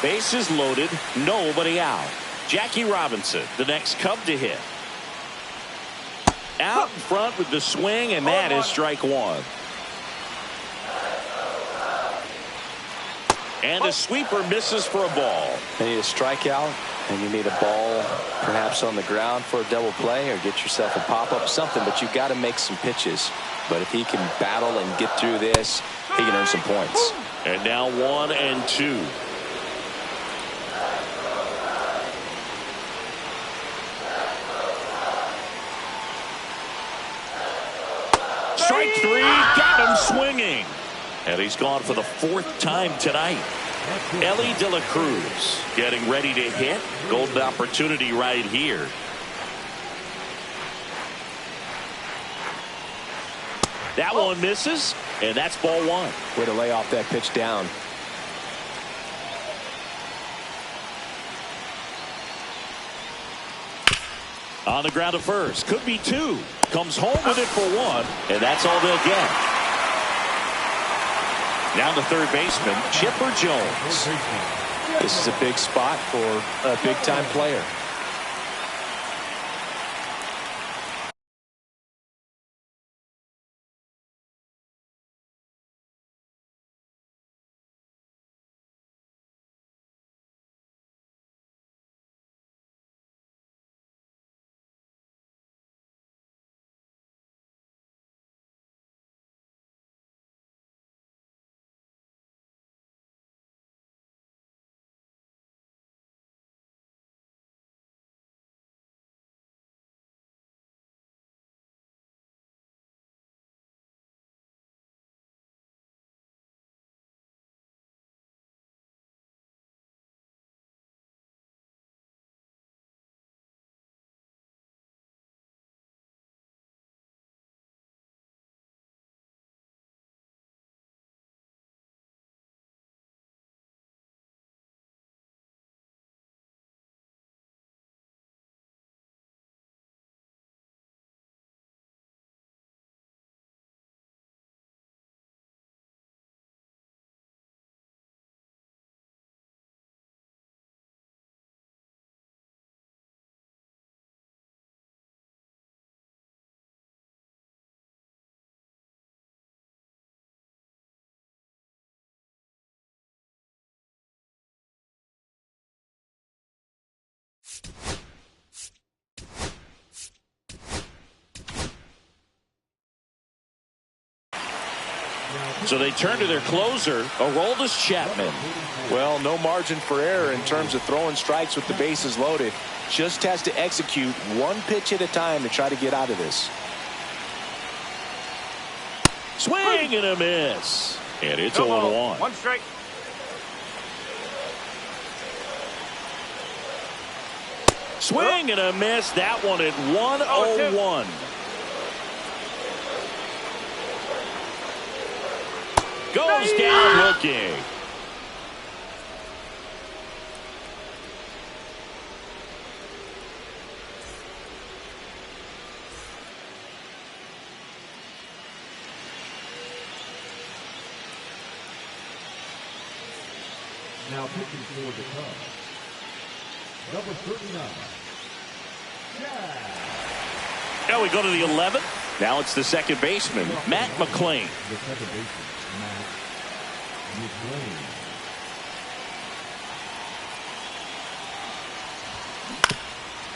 Bases loaded, nobody out. Jackie Robinson, the next Cub to hit. Out in front with the swing, and that is strike one. And a sweeper misses for a ball. You need a strikeout, and you need a ball perhaps on the ground for a double play, or get yourself a pop-up, something, but you've got to make some pitches. But if he can battle and get through this, he can earn some points. And now 1-2. Strike three, got him swinging. And he's gone for the 4th time tonight. Ellie De La Cruz getting ready to hit. Golden opportunity right here. That one misses, and that's ball one. Way to lay off that pitch down. On the ground to first. Could be 2. Comes home with it for 1, and that's all they'll get. Now the third baseman, Chipper Jones. This is a big spot for a big-time player. So they turn to their closer, Aroldis Chapman. Well, no margin for error in terms of throwing strikes with the bases loaded. Just has to execute one pitch at a time to try to get out of this. Swing and a miss. And it's 0-1. 1 strike. Swing and a miss. That one at 1-0-1. Goes down looking. Now pitching for the Cubs, number 39. Now we go to the 11th. Now it's the second baseman, Matt McClain. The second baseman, Matt McClain.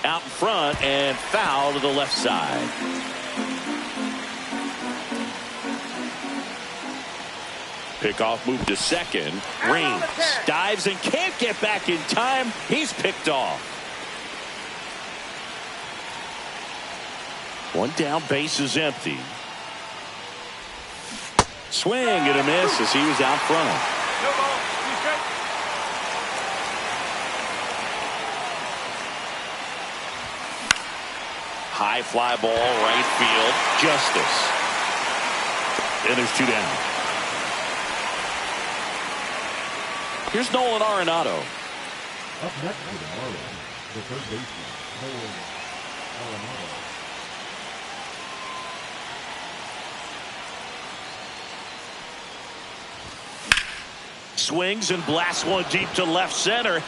Out in front and foul to the left side. Pickoff move to second. Reigns dives and can't get back in time. He's picked off. One down, base is empty. Swing and a miss as he was out front. No ball. 2 strike. High fly ball, right field. Justice. And there's 2 down. Here's Nolan Arenado. Up next for the Marlins, the third baseman, Nolan Arenado. swings and blasts one deep to left center.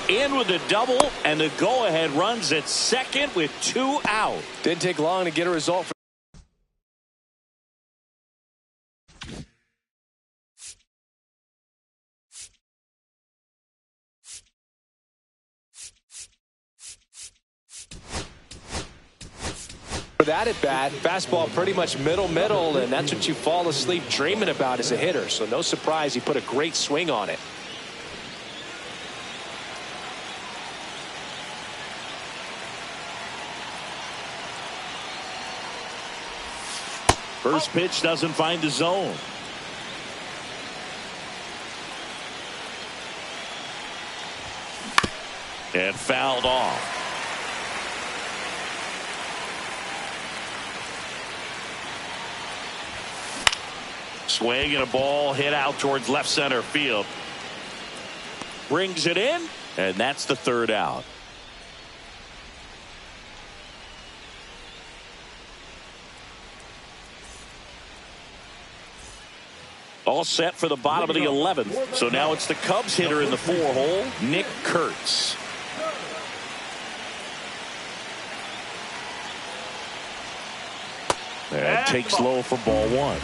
In with the double, and the go-ahead runs at second with 2 out. Didn't take long to get a result for that at bat. Fastball pretty much middle, and that's what you fall asleep dreaming about as a hitter. So no surprise he put a great swing on it. First pitch doesn't find the zone. And fouled off. Swing and a ball hit out towards left center field. Brings it in, and that's the 3rd out. All set for the bottom of the 11th. So now it's the Cubs hitter in the 4-hole, Nick Kurtz. And takes low for ball 1.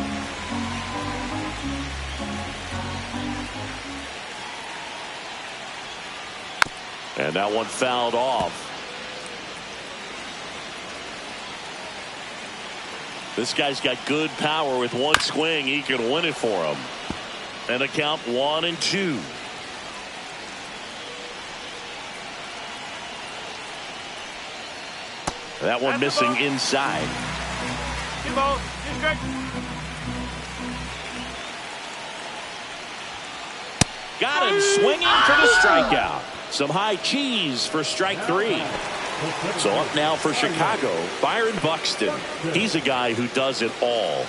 And that one fouled off. This guy's got good power. With one swing, he can win it for him. And a count 1-2. That one missing inside. Got him swinging for the strikeout. Some high cheese for strike 3. So up now for Chicago, Byron Buxton. He's a guy who does it all.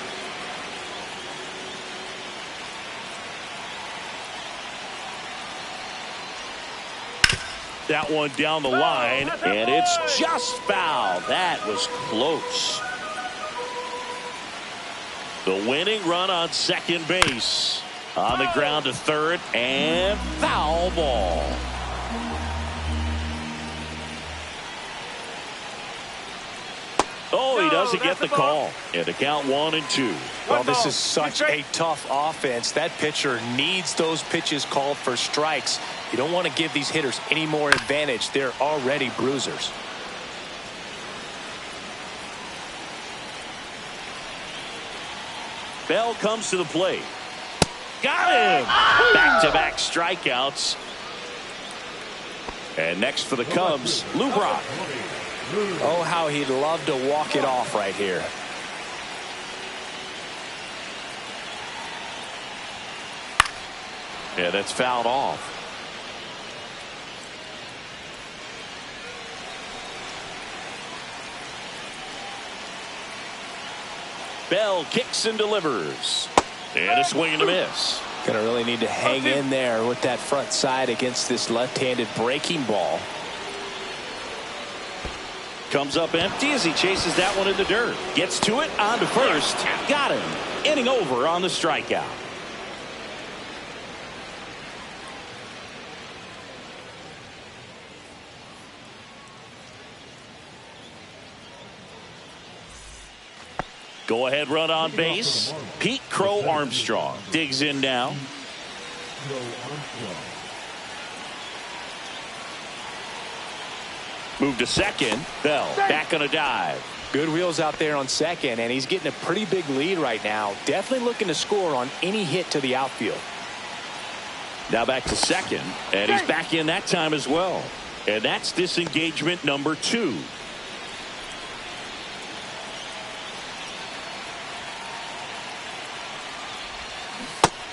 That one down the line, and it's just foul. That was close. The winning run on second base. On the ground to third, and foul ball. Oh, he doesn't get the call. And the count 1-2. Well, this is such a tough offense. That pitcher needs those pitches called for strikes. You don't want to give these hitters any more advantage. They're already bruisers. Bell comes to the plate. Got him! Back-to-back strikeouts. And next for the Cubs, Lou Brock. Oh, how he'd love to walk it off right here. Yeah, that's fouled off. Bell kicks and delivers. And a swing and a miss. Gonna really need to hang in there with that front side against this left-handed breaking ball. Comes up empty as he chases that one in the dirt. Gets to it, on to first. Got him. Inning over on the strikeout. Go ahead run on base. Pete Crow Armstrong digs in now. Move to second. Bell back on a dive. Good wheels out there on second, and he's getting a pretty big lead right now. Definitely looking to score on any hit to the outfield. Now back to second, and he's back in that time as well. And that's disengagement number 2.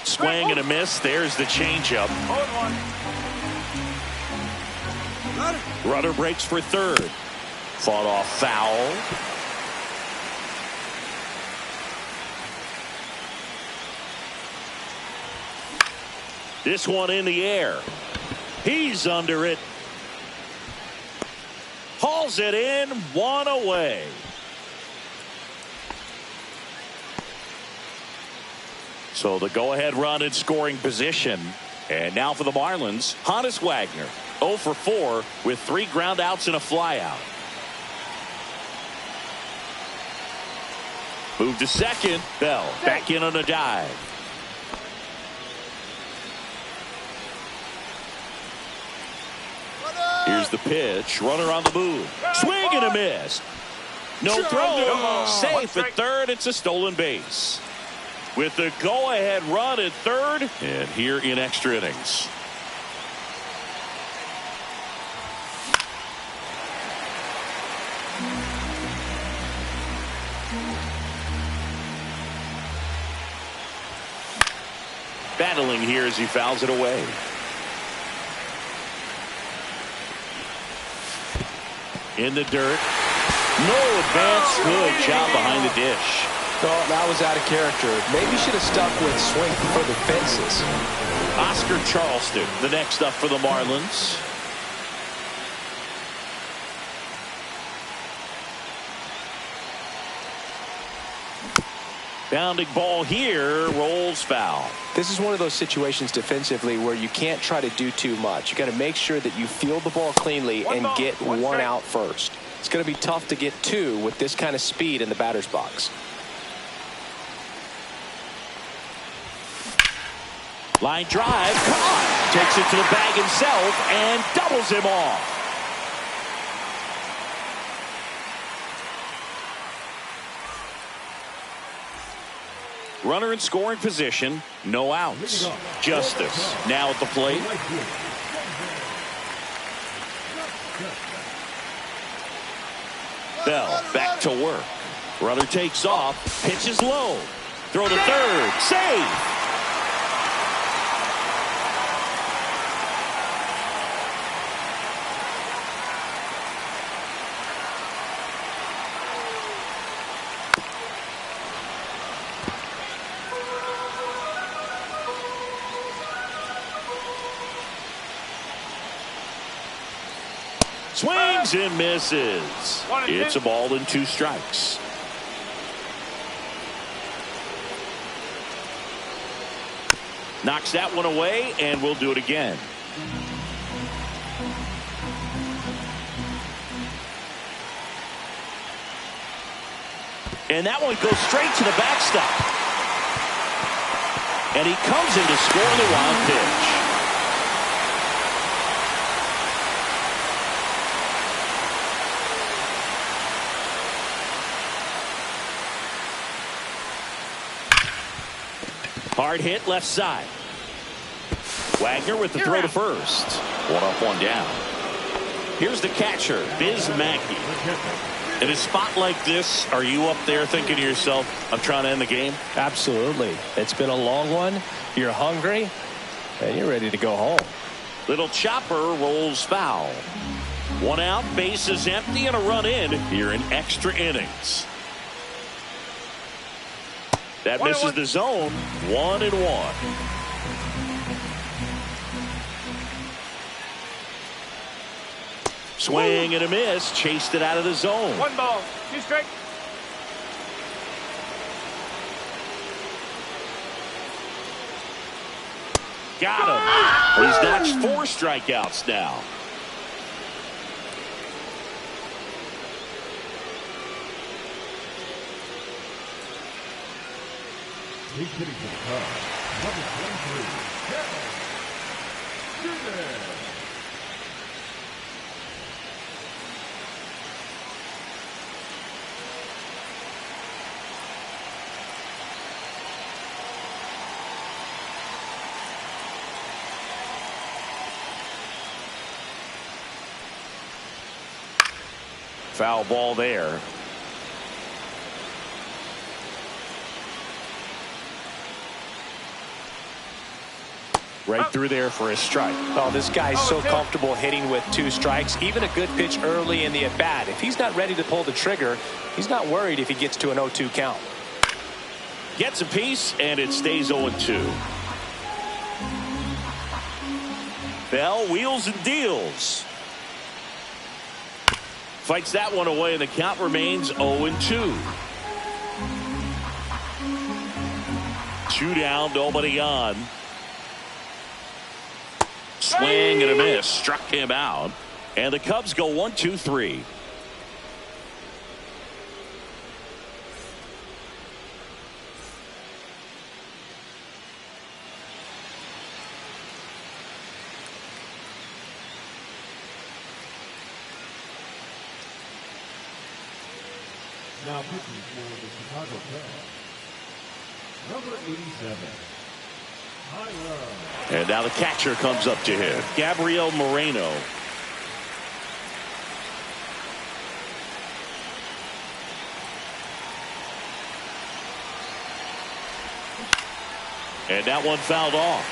Swing and a miss. There's the changeup. Runner breaks for third. Fought off foul. This one in the air. He's under it. Hauls it in, one away. So the go-ahead run in scoring position. And now for the Marlins, Honus Wagner, 0 for 4 with 3 groundouts and a flyout. Move to second. Bell back in on a dive. Here's the pitch. Runner on the move. Swing and a miss. No throw. Safe at third. It's a stolen base. With the go-ahead run at third. And here in extra innings. Battling here as he fouls it away. In the dirt. No advance. Good job behind the dish. Oh, that was out of character. Maybe should have stuck with swing for the fences. Oscar Charleston, the next up for the Marlins. Bounding ball here, rolls foul. This is one of those situations defensively where you can't try to do too much. You got to make sure that you field the ball cleanly and get one out first. It's going to be tough to get 2 with this kind of speed in the batter's box. Line drive, caught. Takes it to the bag himself and doubles him off. Runner in scoring position, no outs. Justice now at the plate. Bell back to work. Runner takes off, pitches low. Throw to third, save. Swings and misses. It's a ball and 2 strikes. Knocks that one away, and we'll do it again. And that one goes straight to the backstop. And he comes in to score the wild pitch. Hard hit left side. Wagner with the throw to first. 1 up, 1 down. Here's the catcher, Biz Mackey. In a spot like this, are you up there thinking to yourself, I'm trying to end the game? Absolutely. It's been a long one. You're hungry, and you're ready to go home. Little chopper rolls foul. 1 out, base is empty, and a run in here in extra innings. That misses the zone. 1-1. Swing and a miss. Chased it out of the zone. 1 ball, 2 strikes. Got him. He's notched 4 strikeouts now. He's hitting for the Cubs. Number 23, Kevin. Foul ball there. Right through there for a strike. Oh, this guy's so comfortable hitting with 2 strikes. Even a good pitch early in the at-bat. If he's not ready to pull the trigger, he's not worried if he gets to an 0-2 count. Gets a piece, and it stays 0-2. Bell wheels and deals. Fights that one away, and the count remains 0-2. 2 down, nobody on. Swing and a miss. Struck him out. And the Cubs go 1, 2, 3. Now pitching for the Chicago Cubs, number 87, Tyler. And now the catcher comes up to him, Gabriel Moreno. And that one fouled off.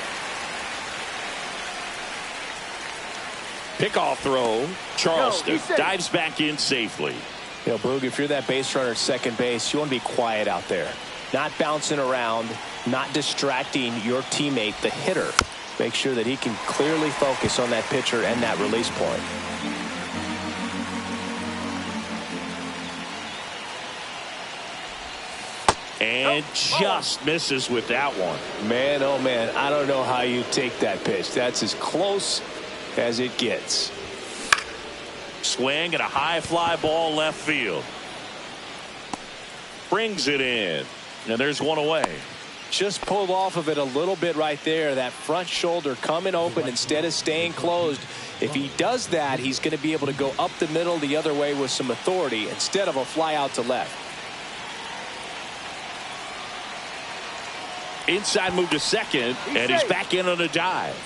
Pickoff throw. Charleston dives back in safely. You know, Boog, if you're that base runner at second base, you want to be quiet out there. Not bouncing around, not distracting your teammate, the hitter. Make sure that he can clearly focus on that pitcher and that release point. And just misses with that one. Man, oh man, I don't know how you take that pitch. That's as close as it gets. Swing and a high fly ball left field. Brings it in. And there's one away. Just pulled off of it a little bit right there. That front shoulder coming open instead of staying closed. If he does that, he's going to be able to go up the middle the other way with some authority instead of a fly out to left. Inside move to second, and he's back in on a dive.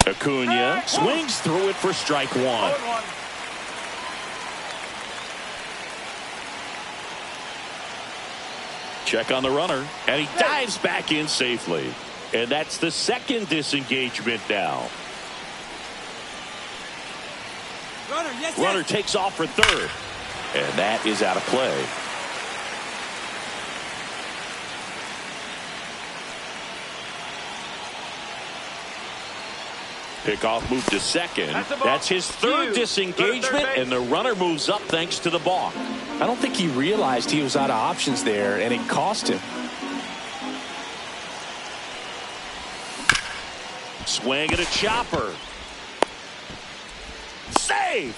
Acuna swings through it for strike one. Check on the runner, and he dives back in safely. And that's the second disengagement now. Runner takes off for third, and that is out of play. Pickoff move to second. That's his third disengagement, and the runner moves up thanks to the balk. I don't think he realized he was out of options there, and it cost him. Swing at a chopper. Save!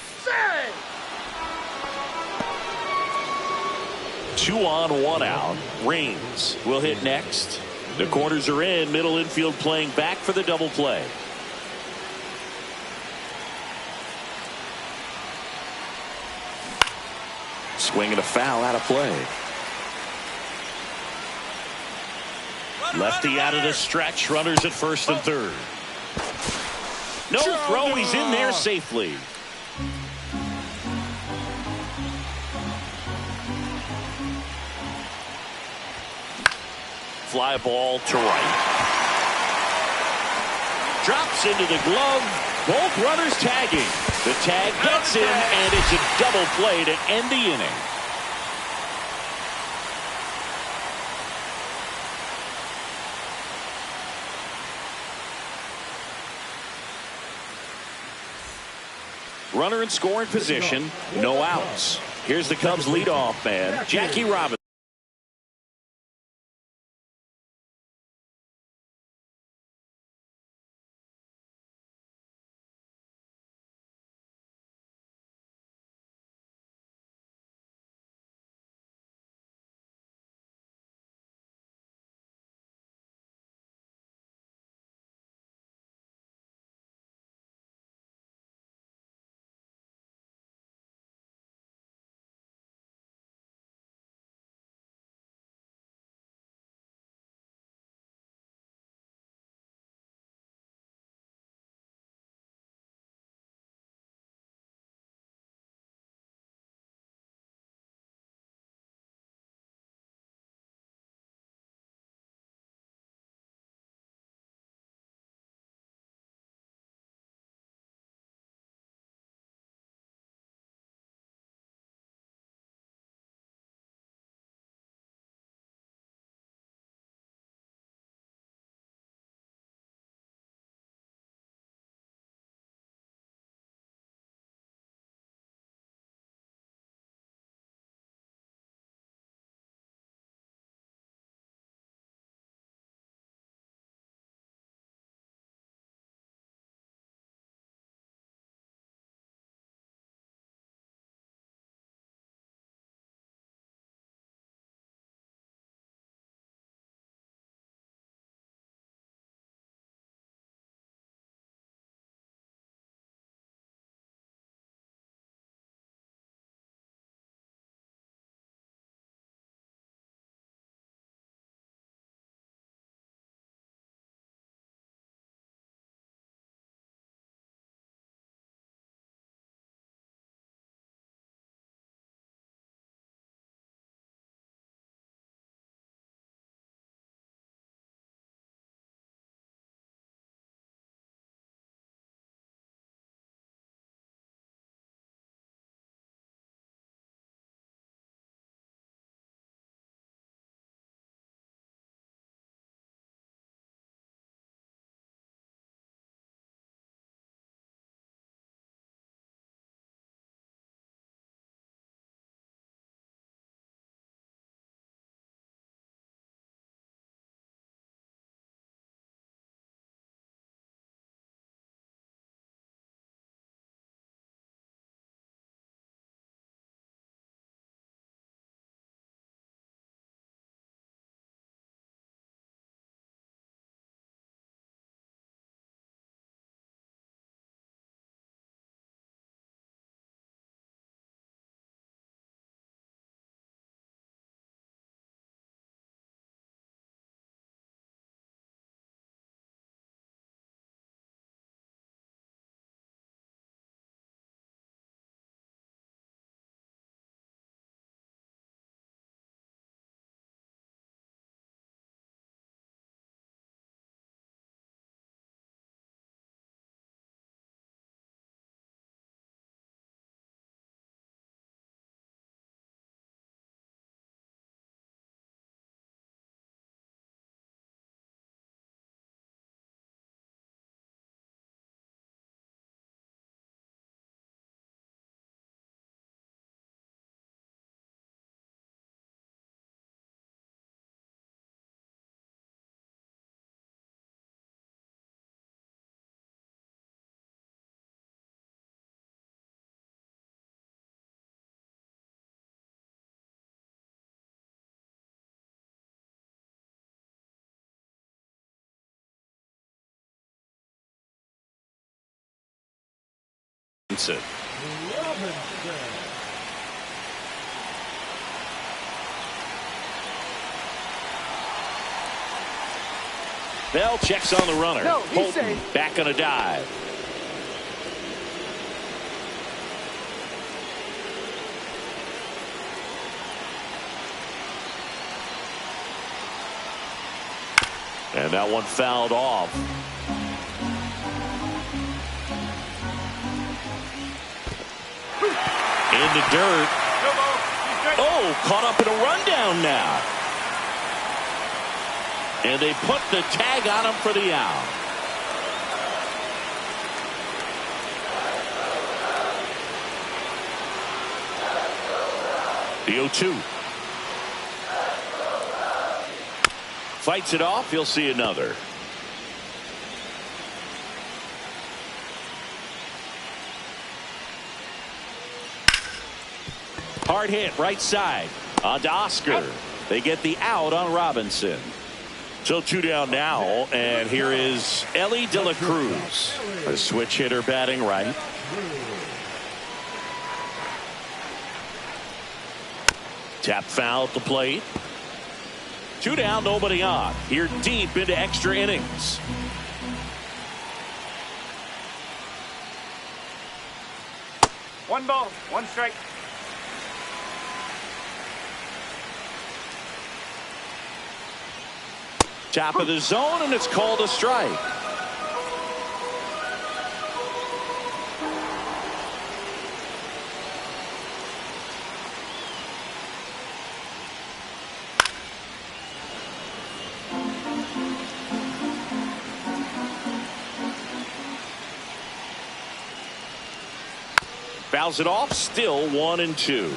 2 on, 1 out. Raines will hit next. The corners are in. Middle infield playing back for the double play. Swing and a foul out of play. Lefty out of the stretch. Runners at first and third. No throw. He's in there safely. Fly ball to right. Drops into the glove. Both runners tagging. The tag gets him, and it's a double play to end the inning. Runner in scoring position, no outs. Here's the Cubs leadoff man, Jackie Robinson. Bell checks on the runner. No, he's Holton safe. back on a dive. And that one fouled off. In the dirt. Oh, caught up in a rundown now. And they put the tag on him for the out. The 0-2. Fights it off. He'll see another. Hard hit right side on to Oscar. They get the out on Robinson. So 2 down now, and here is Ellie De La Cruz, a switch hitter batting right. Tap foul at the plate. 2 down, nobody on. Here deep into extra innings. One ball, one strike. Top of the zone, and it's called a strike. Fouls it off, still 1-2.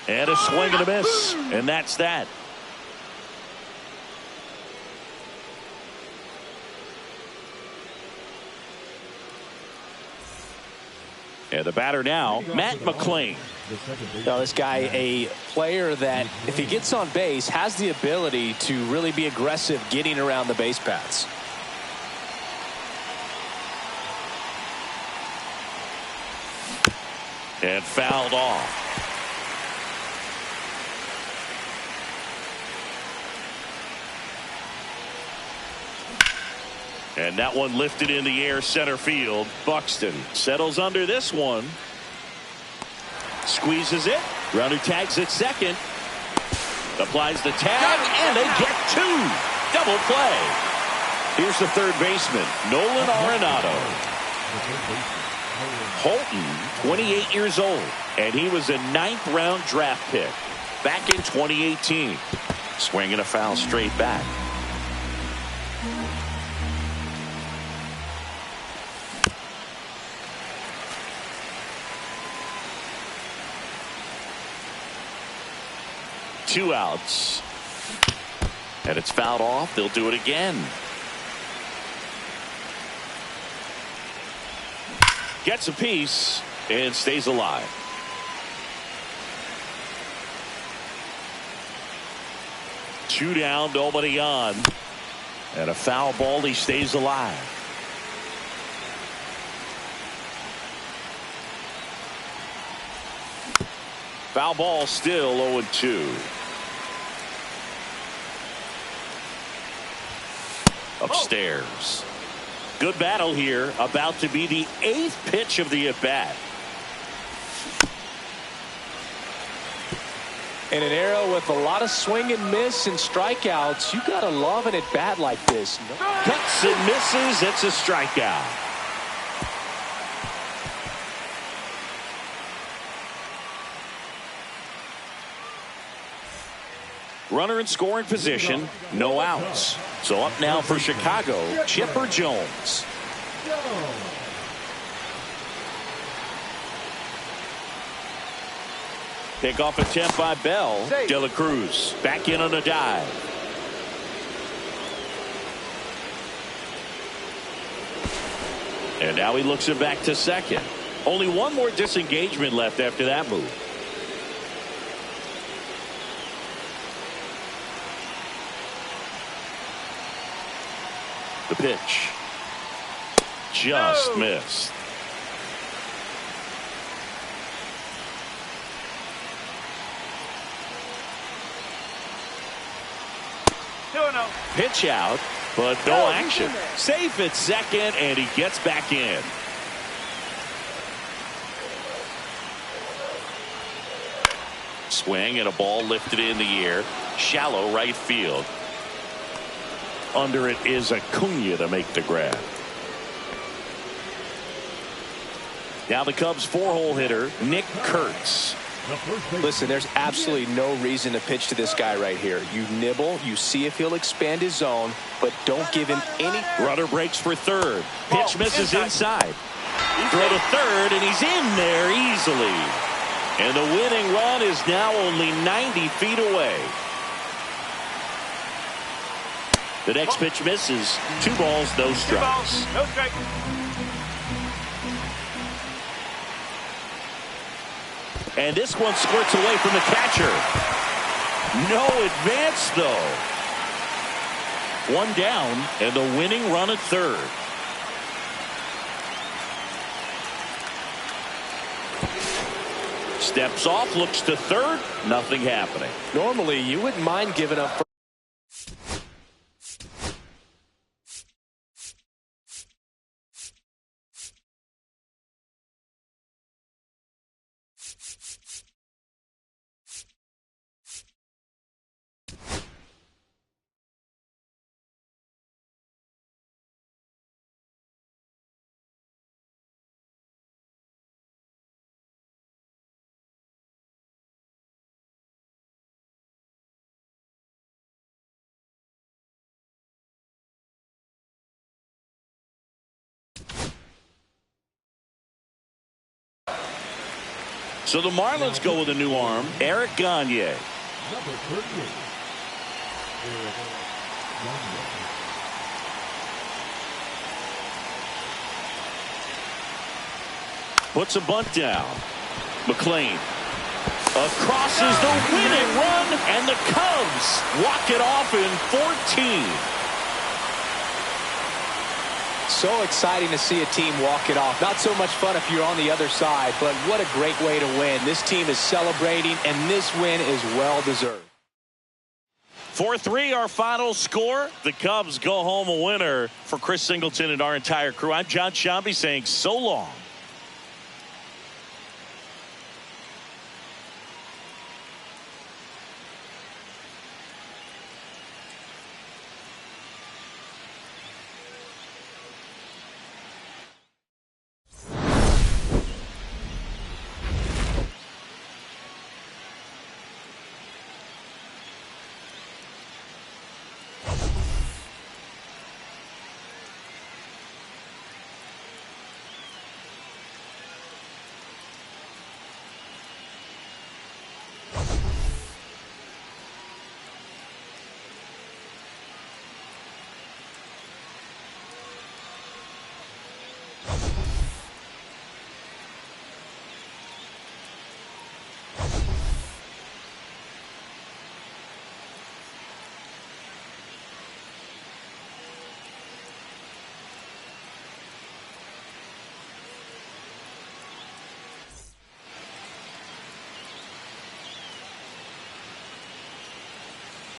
And a swing and a miss, and that's that. And the batter now, Matt McLean. Now, this guy, a player that, if he gets on base, has the ability to really be aggressive getting around the base paths. And fouled off. And that one lifted in the air center field. Buxton settles under this one. Squeezes it. Runner tags at second. Applies the tag, and they get 2. Double play. Here's the third baseman, Nolan Arenado. Holton, 28 years old, and he was a 9th round draft pick back in 2018. Swinging a foul straight back. Two outs. And it's fouled off. They'll do it again. Gets a piece and stays alive. Two down, nobody on. And a foul ball, he stays alive. Foul ball, still 0-2. Upstairs. Good battle here. About to be the 8th pitch of the at-bat. In an era with a lot of swing and miss and strikeouts, you gotta love an at-bat like this. Cuts and misses. It's a strikeout. Runner in scoring position, no outs. So up now for Chicago, Chipper Jones. Pick-off attempt by Bell. De La Cruz back in on a dive. And now he looks it back to second. Only one more disengagement left after that move. The pitch. Just missed. Pitch out, but no action. Safe at second, and he gets back in. Swing and a ball lifted in the air. Shallow right field. Under it is Acuna to make the grab. Now the Cubs 4-hole hitter, Nick Kurtz. Listen, there's absolutely no reason to pitch to this guy right here. You nibble, you see if he'll expand his zone, but don't give him any. Runner breaks for third. Pitch misses inside. Throw to third, and he's in there easily. And the winning run is now only 90 feet away. The next pitch misses. 2 balls, no strikes. No strike. And this one squirts away from the catcher. No advance, though. 1 down, and the winning run at third. Steps off, looks to third. Nothing happening. Normally, you wouldn't mind giving up. So the Marlins go with a new arm, Eric Gagne. Number 38. Eric Gagne. Puts a bunt down. McLean. Across is the winning run, and the Cubs walk it off in 14. So exciting to see a team walk it off. Not so much fun if you're on the other side, but what a great way to win. This team is celebrating, and this win is well deserved. 4-3 our final score. The Cubs go home a winner. For Chris Singleton and our entire crew, I'm John Shambi saying so long.